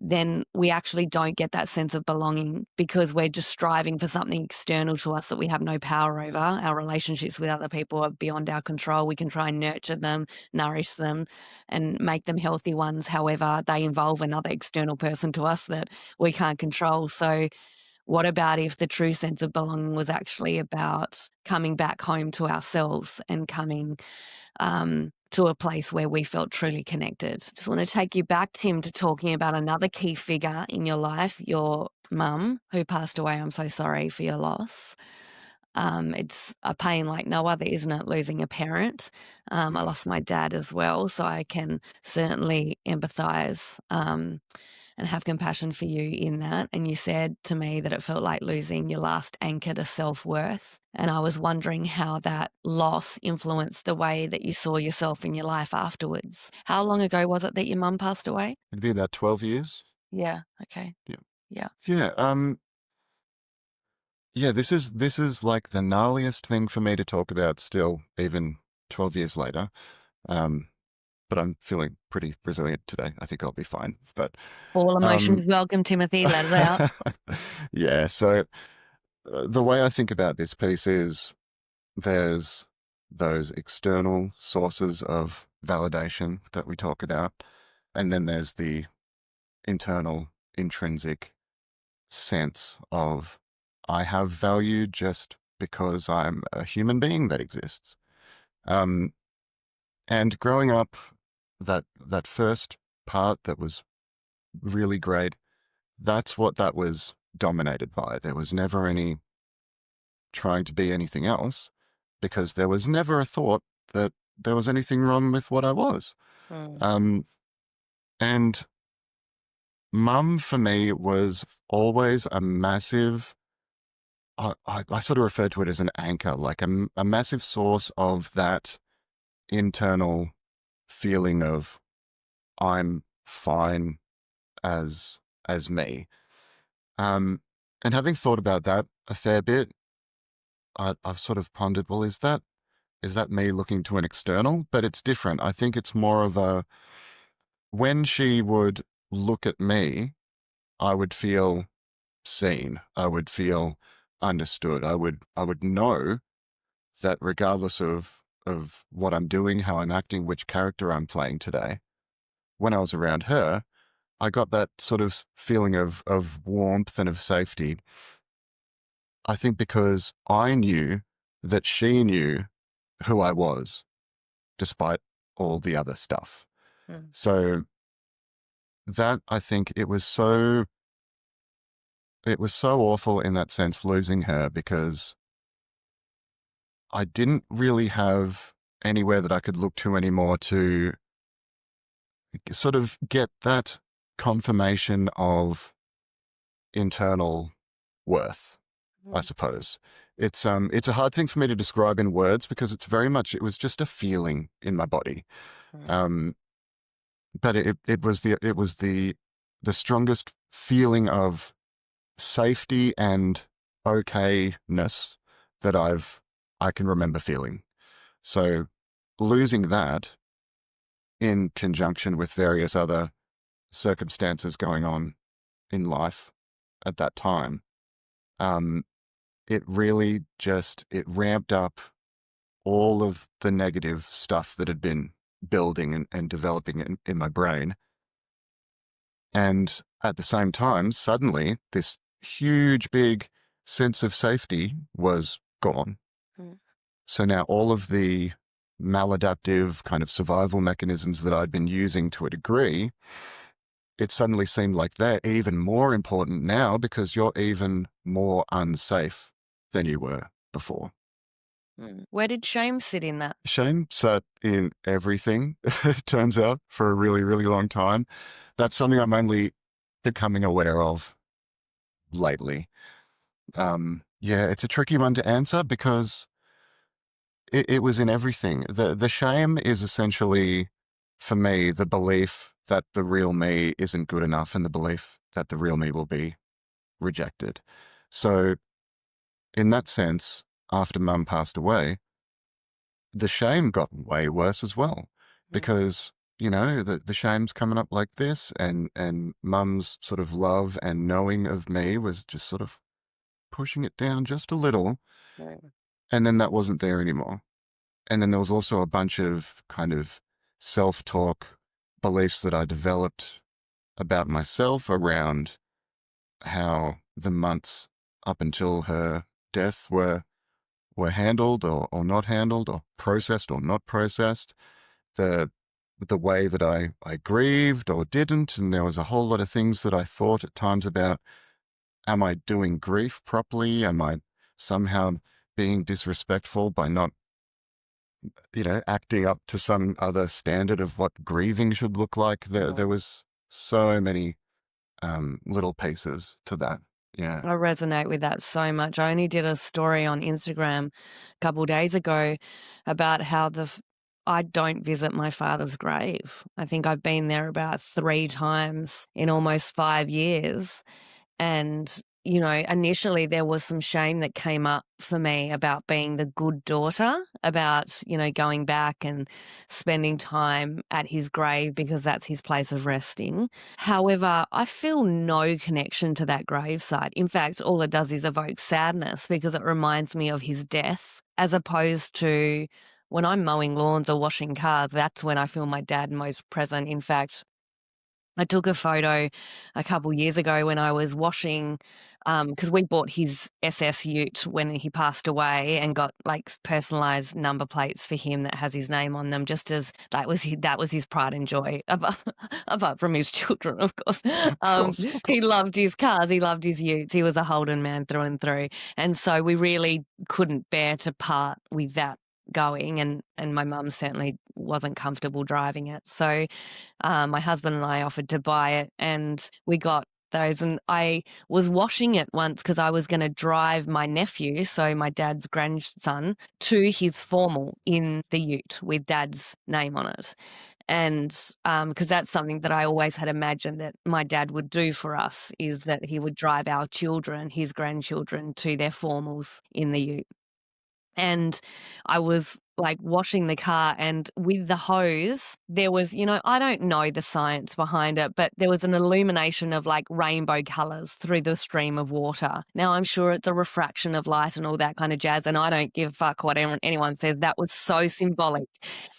[SPEAKER 1] then we actually don't get that sense of belonging, because we're just striving for something external to us that we have no power over. Our relationships with other people are beyond our control. We can try and nurture them, nourish them, and make them healthy ones. However, they involve another external person to us that we can't control. So what about if the true sense of belonging was actually about coming back home to ourselves and coming to a place where we felt truly connected? Just want to take you back, Tim, to talking about another key figure in your life, your mum, who passed away. I'm so sorry for your loss. It's a pain like no other, isn't it, losing a parent? I lost my dad as well, so I can certainly empathize and have compassion for you in that. And you said to me that it felt like losing your last anchor to self-worth. And I was wondering how that loss influenced the way that you saw yourself in your life afterwards. How long ago was it that your mum passed away?
[SPEAKER 2] It'd be about 12 years.
[SPEAKER 1] Yeah. Okay.
[SPEAKER 2] Yeah.
[SPEAKER 1] Yeah.
[SPEAKER 2] Yeah. Yeah, this is like the gnarliest thing for me to talk about still, even 12 years later. Um, but I'm feeling pretty resilient today. I think I'll be fine. But
[SPEAKER 1] All
[SPEAKER 2] um,
[SPEAKER 1] emotions welcome, Timothy. Let it out.
[SPEAKER 2] yeah, so the way I think about this piece is there's those external sources of validation that we talk about, and then there's the internal, intrinsic sense of I have value just because I'm a human being that exists. Um, and growing up, that first part that was really great, that's what that was dominated by. There was never any trying to be anything else, because there was never a thought that there was anything wrong with what I was.
[SPEAKER 1] Mm.
[SPEAKER 2] Um, and mum for me was always a massive, I sort of refer to it as an anchor, like a massive source of that internal feeling of I'm fine as me. Um, and having thought about that a fair bit, I've sort of pondered, well, is that me looking to an external? But it's different. I think it's more of a, when she would look at me, I would feel seen. I would feel understood. I would know that regardless of what I'm doing, how I'm acting, which character I'm playing today, when I was around her, I got that sort of feeling of warmth and of safety. I think because I knew that she knew who I was. despite all the other stuff.
[SPEAKER 1] Mm.
[SPEAKER 2] So that, I think it was so awful in that sense, losing her, because I didn't really have anywhere that I could look to anymore to sort of get that confirmation of internal worth, I suppose. It's a hard thing for me to describe in words because it's very much, it was just a feeling in my body.
[SPEAKER 1] Mm.
[SPEAKER 2] Um, but it was the strongest feeling of safety and okayness that I can remember feeling. So losing that in conjunction with various other circumstances going on in life at that time, it really just, it ramped up all of the negative stuff that had been building and developing in my brain. And at the same time, suddenly this huge, big sense of safety was gone.
[SPEAKER 1] Mm.
[SPEAKER 2] So now all of the maladaptive kind of survival mechanisms that I'd been using to a degree, it suddenly seemed like they're even more important now because you're even more unsafe than you were before.
[SPEAKER 1] Mm. Where did shame sit in that?
[SPEAKER 2] Shame sat in everything, it turns out, for a really, really long time. That's something I'm only becoming aware of lately. Yeah, it's a tricky one to answer because it was in everything. The shame is essentially, for me, the belief that the real me isn't good enough and the belief that the real me will be rejected. So in that sense, after Mum passed away, the shame got way worse as well because, the shame's coming up like this, and Mum's sort of love and knowing of me was just sort of pushing it down just a little.
[SPEAKER 1] Mm.
[SPEAKER 2] And then that wasn't there anymore. And then there was also a bunch of kind of self-talk beliefs that I developed about myself around how the months up until her death were handled or not handled, or processed or not processed, the way that I grieved or didn't. And there was a whole lot of things that I thought at times about, am I doing grief properly? Am I somehow being disrespectful by not, acting up to some other standard of what grieving should look like? There was so many little pieces to that. Yeah.
[SPEAKER 1] I resonate with that so much. I only did a story on Instagram a couple days ago about how I don't visit my father's grave. I think I've been there about 3 times in almost 5 years. And, initially there was some shame that came up for me about being the good daughter, about, going back and spending time at his grave because that's his place of resting. However, I feel no connection to that gravesite. In fact, all it does is evoke sadness because it reminds me of his death, as opposed to when I'm mowing lawns or washing cars. That's when I feel my dad most present. In fact, I took a photo a couple years ago when I was washing, because we bought his SS ute when he passed away and got like personalised number plates for him that has his name on them, just as that was his pride and joy, apart from his children, of course.
[SPEAKER 2] Of course, of
[SPEAKER 1] He
[SPEAKER 2] course.
[SPEAKER 1] loved his cars, he loved his utes, he was a Holden man through and through, and so we really couldn't bear to part with that going, and my mum certainly wasn't comfortable driving it. So my husband and I offered to buy it, and we got those. And I was washing it once because I was going to drive my nephew, so my dad's grandson, to his formal in the ute with dad's name on it. And because that's something that I always had imagined that my dad would do for us, is that he would drive our children, his grandchildren, to their formals in the ute. And I was like washing the car, and with the hose, there was, I don't know the science behind it, but there was an illumination of like rainbow colors through the stream of water. Now, I'm sure it's a refraction of light and all that kind of jazz, and I don't give a fuck what anyone says. That was so symbolic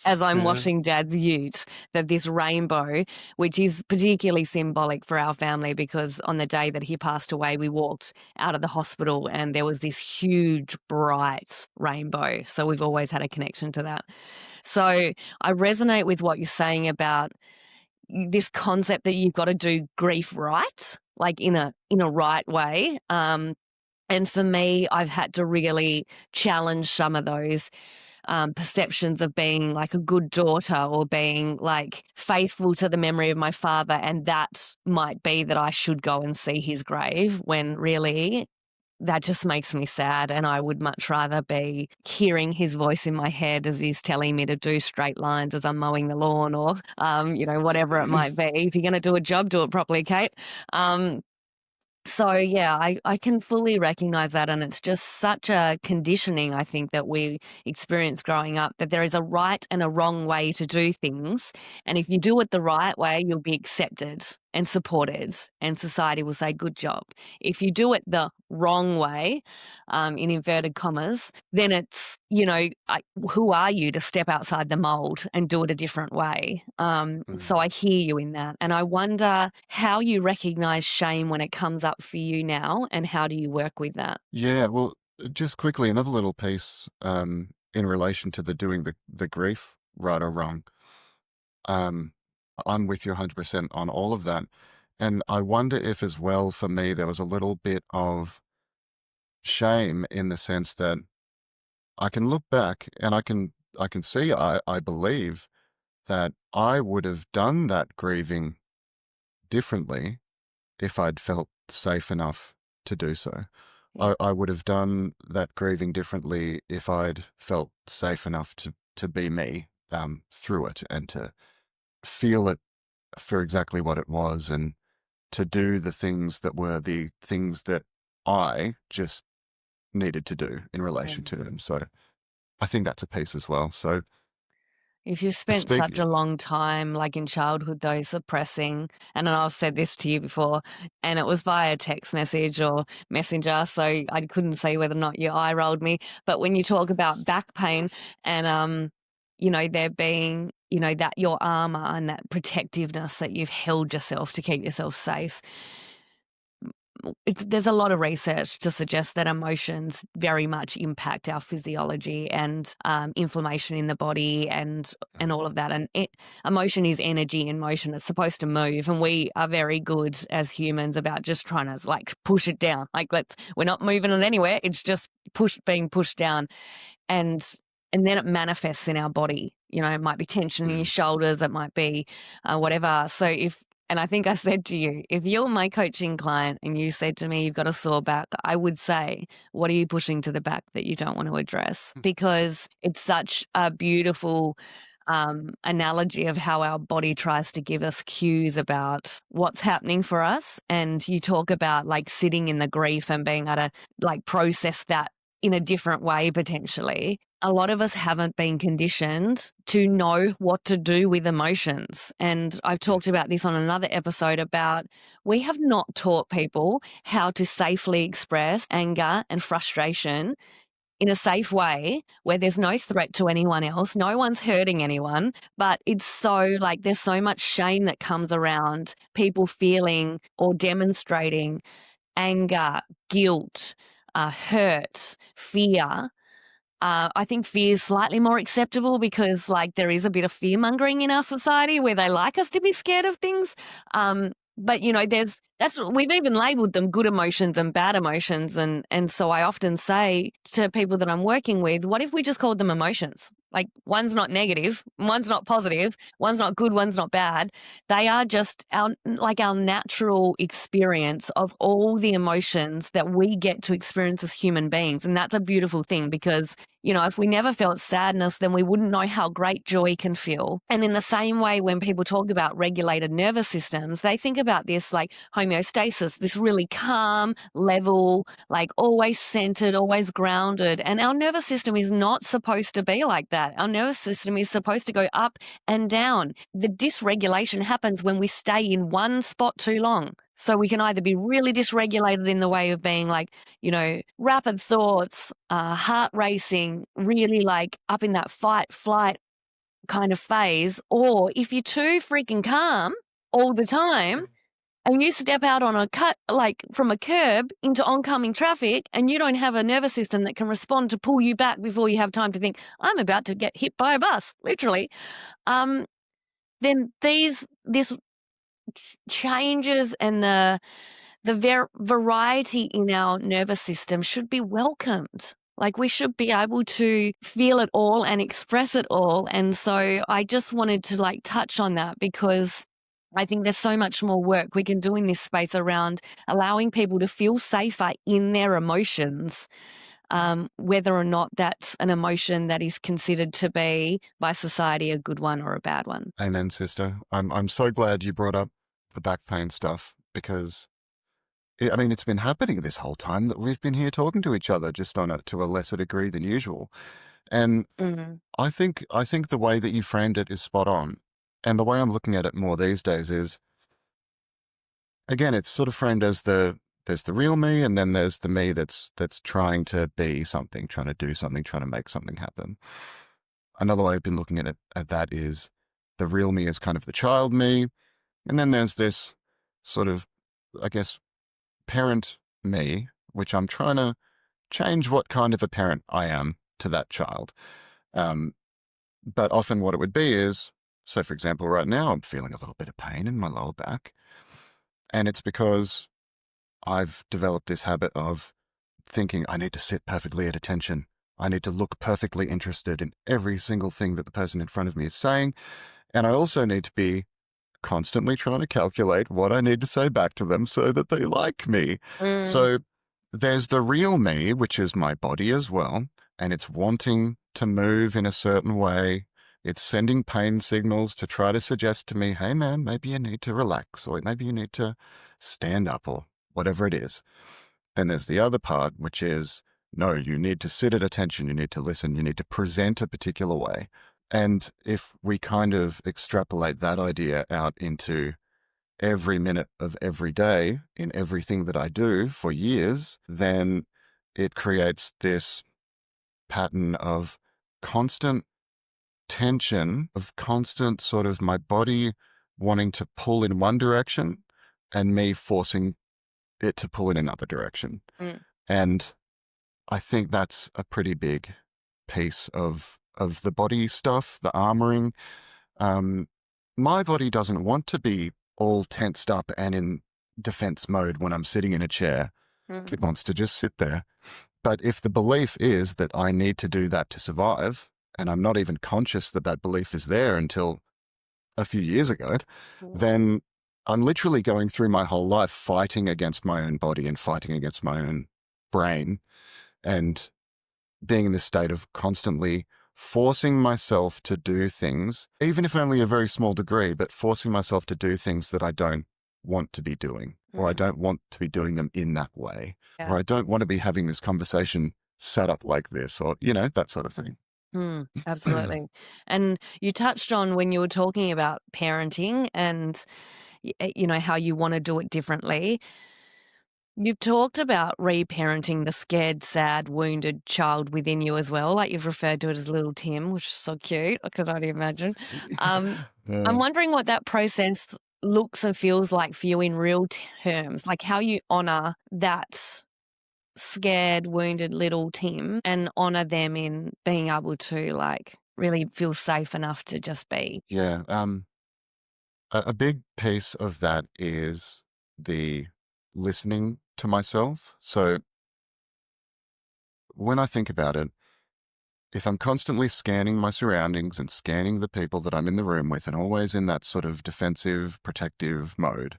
[SPEAKER 1] as I'm
[SPEAKER 2] Yeah.
[SPEAKER 1] washing dad's ute, that this rainbow, which is particularly symbolic for our family because on the day that he passed away, we walked out of the hospital and there was this huge, bright rainbow. So we've always had a connection connection to that. So I resonate with what you're saying about this concept that you've got to do grief right, like in a right way. And for me, I've had to really challenge some of those perceptions of being like a good daughter or being like faithful to the memory of my father. And that might be that I should go and see his grave, when really that just makes me sad. And I would much rather be hearing his voice in my head as he's telling me to do straight lines as I'm mowing the lawn, or, whatever it might be. If you're going to do a job, do it properly, Kate. So, yeah, I can fully recognize that. And it's just such a conditioning, I think, that we experience growing up, that there is a right and a wrong way to do things. And if you do it the right way, you'll be accepted and supported, and society will say, good job. If you do it the wrong way, in inverted commas, then it's, who are you to step outside the mold and do it a different way? So I hear you in that. And I wonder how you recognize shame when it comes up for you now, and how do you work with that?
[SPEAKER 2] Yeah, well, just quickly, another little piece in relation to the doing the grief right or wrong. I'm with you 100% on all of that. And I wonder if, as well, for me, there was a little bit of shame in the sense that I can look back and I can see, I believe that I would have done that grieving differently if I'd felt safe enough to do so.
[SPEAKER 1] Yeah.
[SPEAKER 2] I would have done that grieving differently if I'd felt safe enough to be me through it, and to feel it for exactly what it was, and to do the things that were the things that I just needed to do in relation to him. So I think that's a piece as well. So
[SPEAKER 1] If you've spent
[SPEAKER 2] speak,
[SPEAKER 1] such a long time, like in childhood, though, suppressing, and then I've said this to you before, and it was via text message or messenger, so I couldn't say whether or not you eye rolled me. But when you talk about back pain and, there being, that your armor and that protectiveness that you've held yourself to keep yourself safe, there's a lot of research to suggest that emotions very much impact our physiology and inflammation in the body and all of that. And emotion is energy in motion. It's supposed to move, and we are very good as humans about just trying to like push it down. Like we're not moving it anywhere. It's just being pushed down, and then it manifests in our body. It might be tension in your shoulders. It might be whatever. So and I think I said to you, if you're my coaching client and you said to me, you've got a sore back, I would say, what are you pushing to the back that you don't want to address? Because it's such a beautiful analogy of how our body tries to give us cues about what's happening for us. And you talk about like sitting in the grief and being able to like process that in a different way, potentially. A lot of us haven't been conditioned to know what to do with emotions. And I've talked about this on another episode about we have not taught people how to safely express anger and frustration in a safe way where there's no threat to anyone else. No one's hurting anyone, but it's so like there's so much shame that comes around people feeling or demonstrating anger, guilt, hurt, fear. I think fear is slightly more acceptable because, like, there is a bit of fear mongering in our society where they like us to be scared of things. But we've even labeled them good emotions and bad emotions, and so I often say to people that I'm working with, what if we just called them emotions? Like, one's not negative, one's not positive, one's not good, one's not bad. They are just our natural experience of all the emotions that we get to experience as human beings. And that's a beautiful thing because, if we never felt sadness, then we wouldn't know how great joy can feel. And in the same way, when people talk about regulated nervous systems, they think about this like homeostasis, this really calm, level, like always centered, always grounded. And our nervous system is not supposed to be like that. Our nervous system is supposed to go up and down. The dysregulation happens when we stay in one spot too long. So we can either be really dysregulated in the way of being like, rapid thoughts, heart racing, really like up in that fight, flight kind of phase. Or if you're too freaking calm all the time, and you step out on a cut, like from a curb into oncoming traffic, and you don't have a nervous system that can respond to pull you back before you have time to think, I'm about to get hit by a bus, literally. Um, then this changes and the variety in our nervous system should be welcomed. Like, we should be able to feel it all and express it all. And so I just wanted to like touch on that, because I think there's so much more work we can do in this space around allowing people to feel safer in their emotions, whether or not that's an emotion that is considered to be by society a good one or a bad one.
[SPEAKER 2] Amen, sister. I'm so glad you brought up the back pain stuff, because I mean, it's been happening this whole time that we've been here talking to each other, just to a lesser degree than usual. And
[SPEAKER 1] Mm.
[SPEAKER 2] I think the way that you framed it is spot on. And the way I'm looking at it more these days is, again, it's sort of framed as there's the real me, and then there's the me that's trying to be something, trying to do something, trying to make something happen. Another way I've been looking at that is the real me is kind of the child me, and then there's this sort of, I guess, parent me, which I'm trying to change what kind of a parent I am to that child. But often what it would be is, so for example, right now I'm feeling a little bit of pain in my lower back, and it's because I've developed this habit of thinking I need to sit perfectly at attention. I need to look perfectly interested in every single thing that the person in front of me is saying. And I also need to be constantly trying to calculate what I need to say back to them so that they like me.
[SPEAKER 1] Mm.
[SPEAKER 2] So there's the real me, which is my body as well, and it's wanting to move in a certain way. It's sending pain signals to try to suggest to me, hey man, maybe you need to relax, or maybe you need to stand up, or whatever it is. Then there's the other part, which is, no, you need to sit at attention, you need to listen, you need to present a particular way. And if we kind of extrapolate that idea out into every minute of every day in everything that I do for years, then it creates this pattern of constant tension, of constant sort of my body wanting to pull in one direction and me forcing it to pull in another direction.
[SPEAKER 1] Mm.
[SPEAKER 2] And I think that's a pretty big piece of the body stuff, the armoring. My body doesn't want to be all tensed up and in defense mode when I'm sitting in a chair.
[SPEAKER 1] Mm.
[SPEAKER 2] It wants to just sit there. But if the belief is that I need to do that to survive, and I'm not even conscious that that belief is there until a few years ago, then I'm literally going through my whole life fighting against my own body and fighting against my own brain, and being in this state of constantly forcing myself to do things, even if only a very small degree, but forcing myself to do things that I don't want to be doing, or I don't want to be doing them in that way, or I don't want to be having this conversation set up like this, or, that sort of thing.
[SPEAKER 1] Absolutely. And you touched on when you were talking about parenting and, how you want to do it differently. You've talked about reparenting the scared, sad, wounded child within you as well. Like, you've referred to it as little Tim, which is so cute. I could only imagine. Um, I'm wondering what that process looks and feels like for you in real terms, like how you honor that scared, wounded little Tim and honor them in being able to like really feel safe enough to just be.
[SPEAKER 2] Yeah. A big piece of that is the listening to myself. So when I think about it, if I'm constantly scanning my surroundings and scanning the people that I'm in the room with, and always in that sort of defensive, protective mode,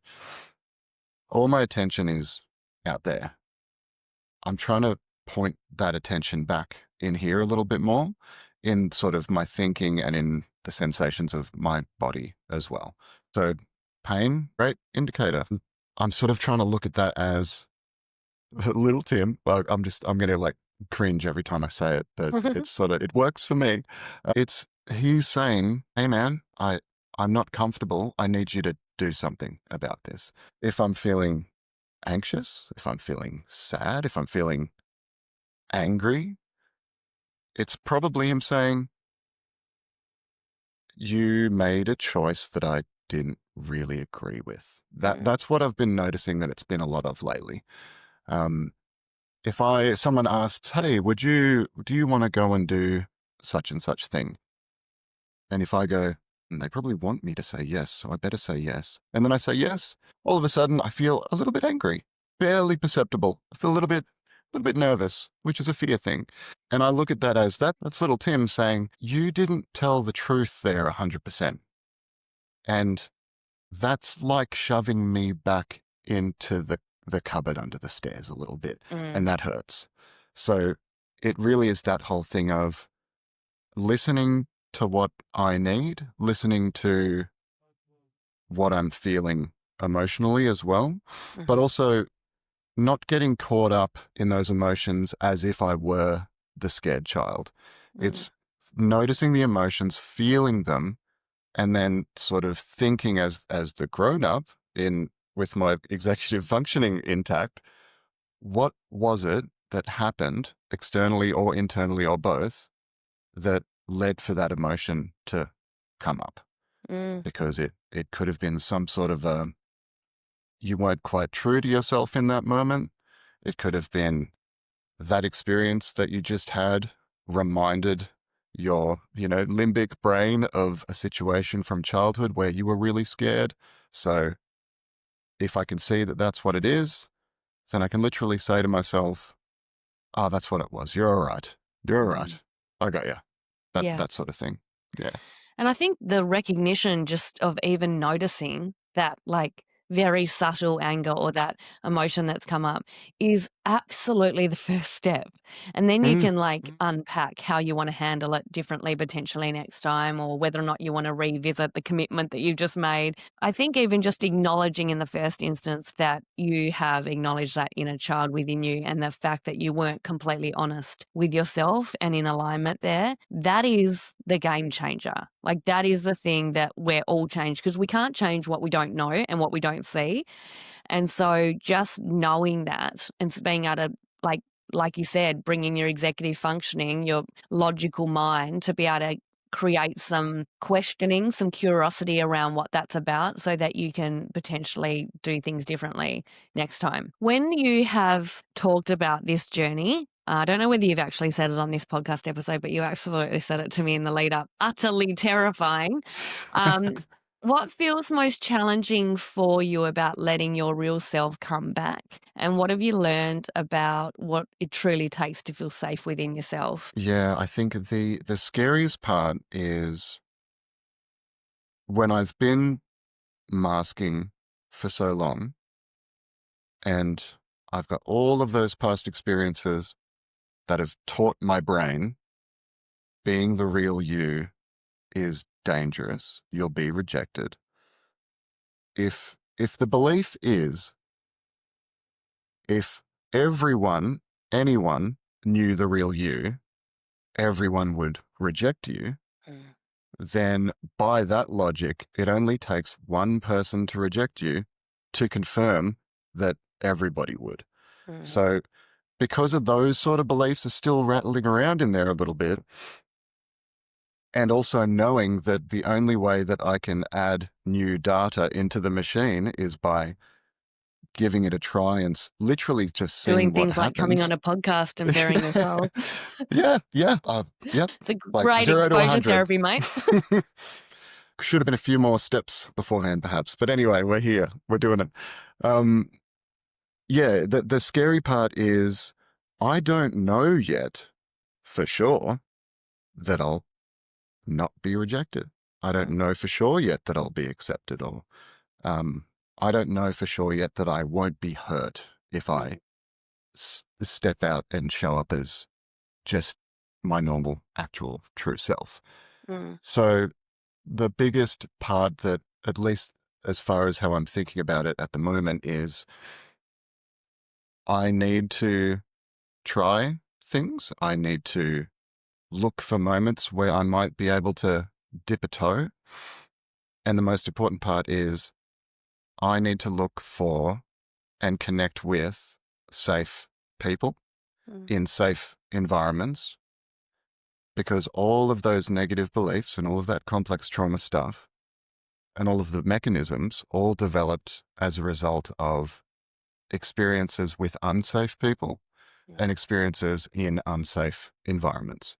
[SPEAKER 2] all my attention is out there. I'm trying to point that attention back in here a little bit more, in sort of my thinking and in the sensations of my body as well. So pain, great indicator. I'm sort of trying to look at that as little Tim. Well, I'm going to like cringe every time I say it, but it works for me. He's saying, hey man, I'm not comfortable. I need you to do something about this. If I'm feeling anxious, if I'm feeling sad, if I'm feeling angry, it's probably him saying, you made a choice that I didn't really agree with.
[SPEAKER 1] Mm,
[SPEAKER 2] That's what I've been noticing that it's been a lot of lately. Um, if someone asks, "Hey, do you want to go and do such and such thing?" And if I go, they probably want me to say yes, so I better say yes. And then I say yes, all of a sudden I feel a little bit angry, barely perceptible. I feel a little bit nervous, which is a fear thing. And I look at that as that's little Tim saying, you didn't tell the truth there 100%. And that's like shoving me back into the cupboard under the stairs a little bit. And
[SPEAKER 1] mm,
[SPEAKER 2] that hurts. So it really is that whole thing of listening to what I need, listening to what I'm feeling emotionally as well, but
[SPEAKER 1] mhm,
[SPEAKER 2] also not getting caught up in those emotions as if I were the scared child.
[SPEAKER 1] mm,
[SPEAKER 2] It's noticing the emotions, feeling them, and then sort of thinking as the grown up in with my executive functioning intact, what was it that happened externally or internally or both that led for that emotion to come up?
[SPEAKER 1] mm,
[SPEAKER 2] Because it could have been some sort of you weren't quite true to yourself in that moment. It could have been that experience that you just had reminded your, limbic brain of a situation from childhood where you were really scared. So if I can see that that's what it is, then I can literally say to myself, oh, that's what it was. You're all right. You're all
[SPEAKER 1] mm.
[SPEAKER 2] right. I got you.
[SPEAKER 1] Yeah.
[SPEAKER 2] That sort of thing. Yeah.
[SPEAKER 1] And I think the recognition just of even noticing that, like, very subtle anger or that emotion that's come up is absolutely the first step. And then you
[SPEAKER 2] Mm,
[SPEAKER 1] can, like, unpack how you wanna handle it differently potentially next time, or whether or not you wanna revisit the commitment that you've just made. I think even just acknowledging in the first instance that you have acknowledged that inner child within you and the fact that you weren't completely honest with yourself and in alignment there, that is the game changer. Like, that is the thing that we're all changed because we can't change what we don't know and what we don't see. And so just knowing that and being able to, like you said, bring in your executive functioning, your logical mind to be able to create some questioning, some curiosity around what that's about so that you can potentially do things differently next time. When you have talked about this journey, I don't know whether you've actually said it on this podcast episode, but you absolutely said it to me in the lead up. Utterly terrifying. Um, what feels most challenging for you about letting your real self come back? And what have you learned about what it truly takes to feel safe within yourself?
[SPEAKER 2] Yeah, I think the scariest part is when I've been masking for so long and I've got all of those past experiences that have taught my brain being the real you is dangerous. You'll be rejected. If the belief is if anyone knew the real you, everyone would reject you,
[SPEAKER 1] Mm,
[SPEAKER 2] then by that logic, it only takes one person to reject you to confirm that everybody would.
[SPEAKER 1] mhm.
[SPEAKER 2] So, because of those sort of beliefs are still rattling around in there a little bit, and also knowing that the only way that I can add new data into the machine is by giving it a try and literally just
[SPEAKER 1] Doing
[SPEAKER 2] seeing what
[SPEAKER 1] things like coming on
[SPEAKER 2] happens.
[SPEAKER 1] a podcast and bearing your soul.
[SPEAKER 2] Yeah, yeah, yep.
[SPEAKER 1] It's a
[SPEAKER 2] Like
[SPEAKER 1] great
[SPEAKER 2] 0 to
[SPEAKER 1] exposure
[SPEAKER 2] 100.
[SPEAKER 1] therapy, mate.
[SPEAKER 2] Should have been a few more steps beforehand, perhaps. But anyway, we're here. We're doing it. Um, yeah, the scary part is I don't know yet for sure that I'll not be rejected. I don't
[SPEAKER 1] Mm,
[SPEAKER 2] know for sure yet that I'll be accepted, or I don't know for sure yet that I won't be hurt if
[SPEAKER 1] mm,
[SPEAKER 2] I step out and show up as just my normal, actual, true self.
[SPEAKER 1] mm,
[SPEAKER 2] So the biggest part that, at least as far as how I'm thinking about it at the moment, is I need to try things. I need to look for moments where I might be able to dip a toe. And the most important part is I need to look for and connect with safe people
[SPEAKER 1] mm,
[SPEAKER 2] in safe environments, because all of those negative beliefs and all of that complex trauma stuff and all of the mechanisms all developed as a result of experiences with unsafe people and experiences in unsafe environments.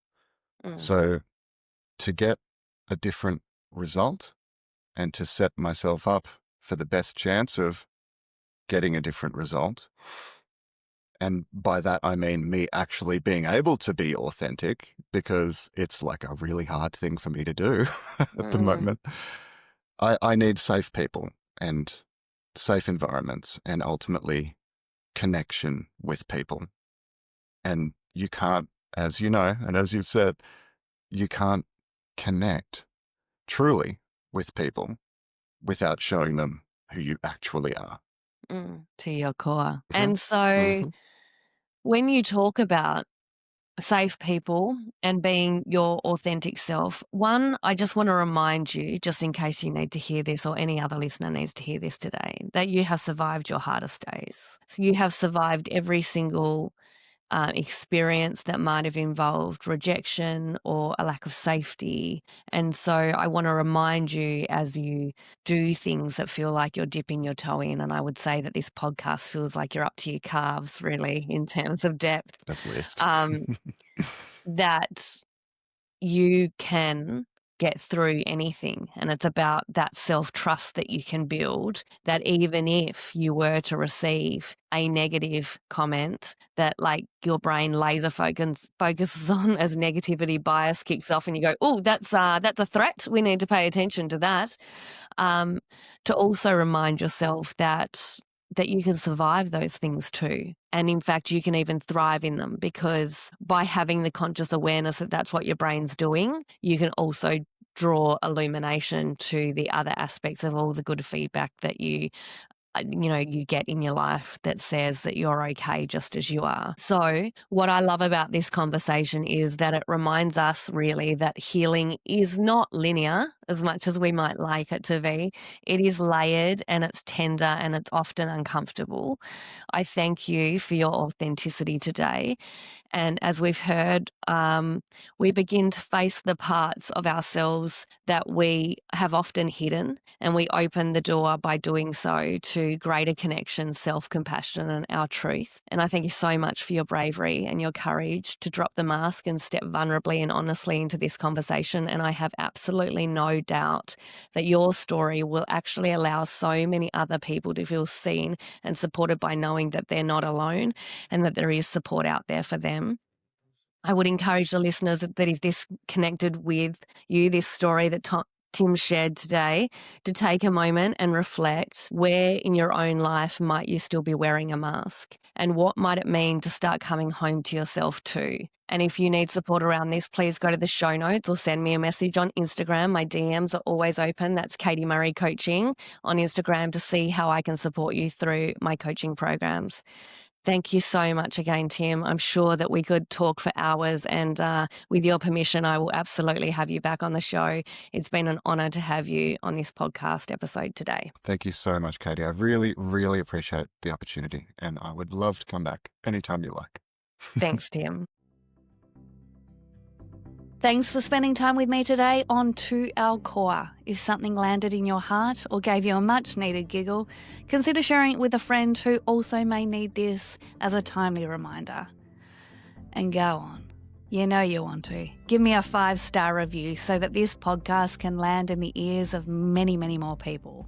[SPEAKER 2] So to get a different result and to set myself up for the best chance of getting a different result, and by that I mean me actually being able to be authentic, because it's like a really hard thing for me to do at the moment. I need safe people and safe environments and ultimately connection with people. And you can't, as you know, and as you've said, you can't connect truly with people without showing them who you actually are.
[SPEAKER 1] To your core.
[SPEAKER 2] Mhm.
[SPEAKER 1] And so
[SPEAKER 2] Mhm.
[SPEAKER 1] when you talk about safe people and being your authentic self, one, I just want to remind you, just in case you need to hear this or any other listener needs to hear this today, that you have survived your hardest days. So you have survived every single experience that might have involved rejection or a lack of safety. And so I want to remind you, as you do things that feel like you're dipping your toe in, and I would say that this podcast feels like you're up to your calves, really, in terms of depth,
[SPEAKER 2] At least.
[SPEAKER 1] that you can get through anything. And it's about that self-trust that you can build, that even if you were to receive a negative comment that like your brain laser focuses on as negativity bias kicks off and you go, oh, that's a threat. We need to pay attention to that. To also remind yourself that you can survive those things too. And in fact, you can even thrive in them, because by having the conscious awareness that that's what your brain's doing, you can also draw illumination to the other aspects of all the good feedback that you get in your life that says that you're okay just as you are. So what I love about this conversation is that it reminds us really that healing is not linear as much as we might like it to be. It is layered and it's tender and it's often uncomfortable. I thank you for your authenticity today. And as we've heard, we begin to face the parts of ourselves that we have often hidden, and we open the door by doing so to greater connection, self-compassion, and our truth. And I thank you so much for your bravery and your courage to drop the mask and step vulnerably and honestly into this conversation. And I have absolutely no doubt that your story will actually allow so many other people to feel seen and supported by knowing that they're not alone and that there is support out there for them. I would encourage the listeners that if this connected with you, this story that Tim shared today, to take a moment and reflect, where in your own life might you still be wearing a mask? And what might it mean to start coming home to yourself too? And if you need support around this, please go to the show notes or send me a message on Instagram. My DMs are always open. That's Katie Murray Coaching on Instagram, to see how I can support you through my coaching programs. Thank you so much again, Tim. I'm sure that we could talk for hours, and with your permission, I will absolutely have you back on the show. It's been an honor to have you on this podcast episode today.
[SPEAKER 2] Thank you so much, Katie. I really, really appreciate the opportunity, and I would love to come back anytime you like.
[SPEAKER 1] Thanks, Tim. Thanks for spending time with me today on To Our Core. If something landed in your heart or gave you a much-needed giggle, consider sharing it with a friend who also may need this as a timely reminder. And go on. You know you want to. Give me a 5-star review so that this podcast can land in the ears of many, many more people.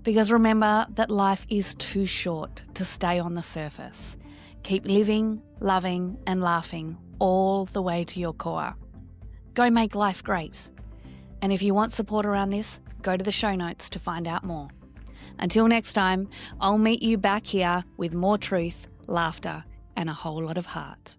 [SPEAKER 1] Because remember that life is too short to stay on the surface. Keep living, loving, and laughing all the way to your core. Go make life great. And if you want support around this, go to the show notes to find out more. Until next time, I'll meet you back here with more truth, laughter, and a whole lot of heart.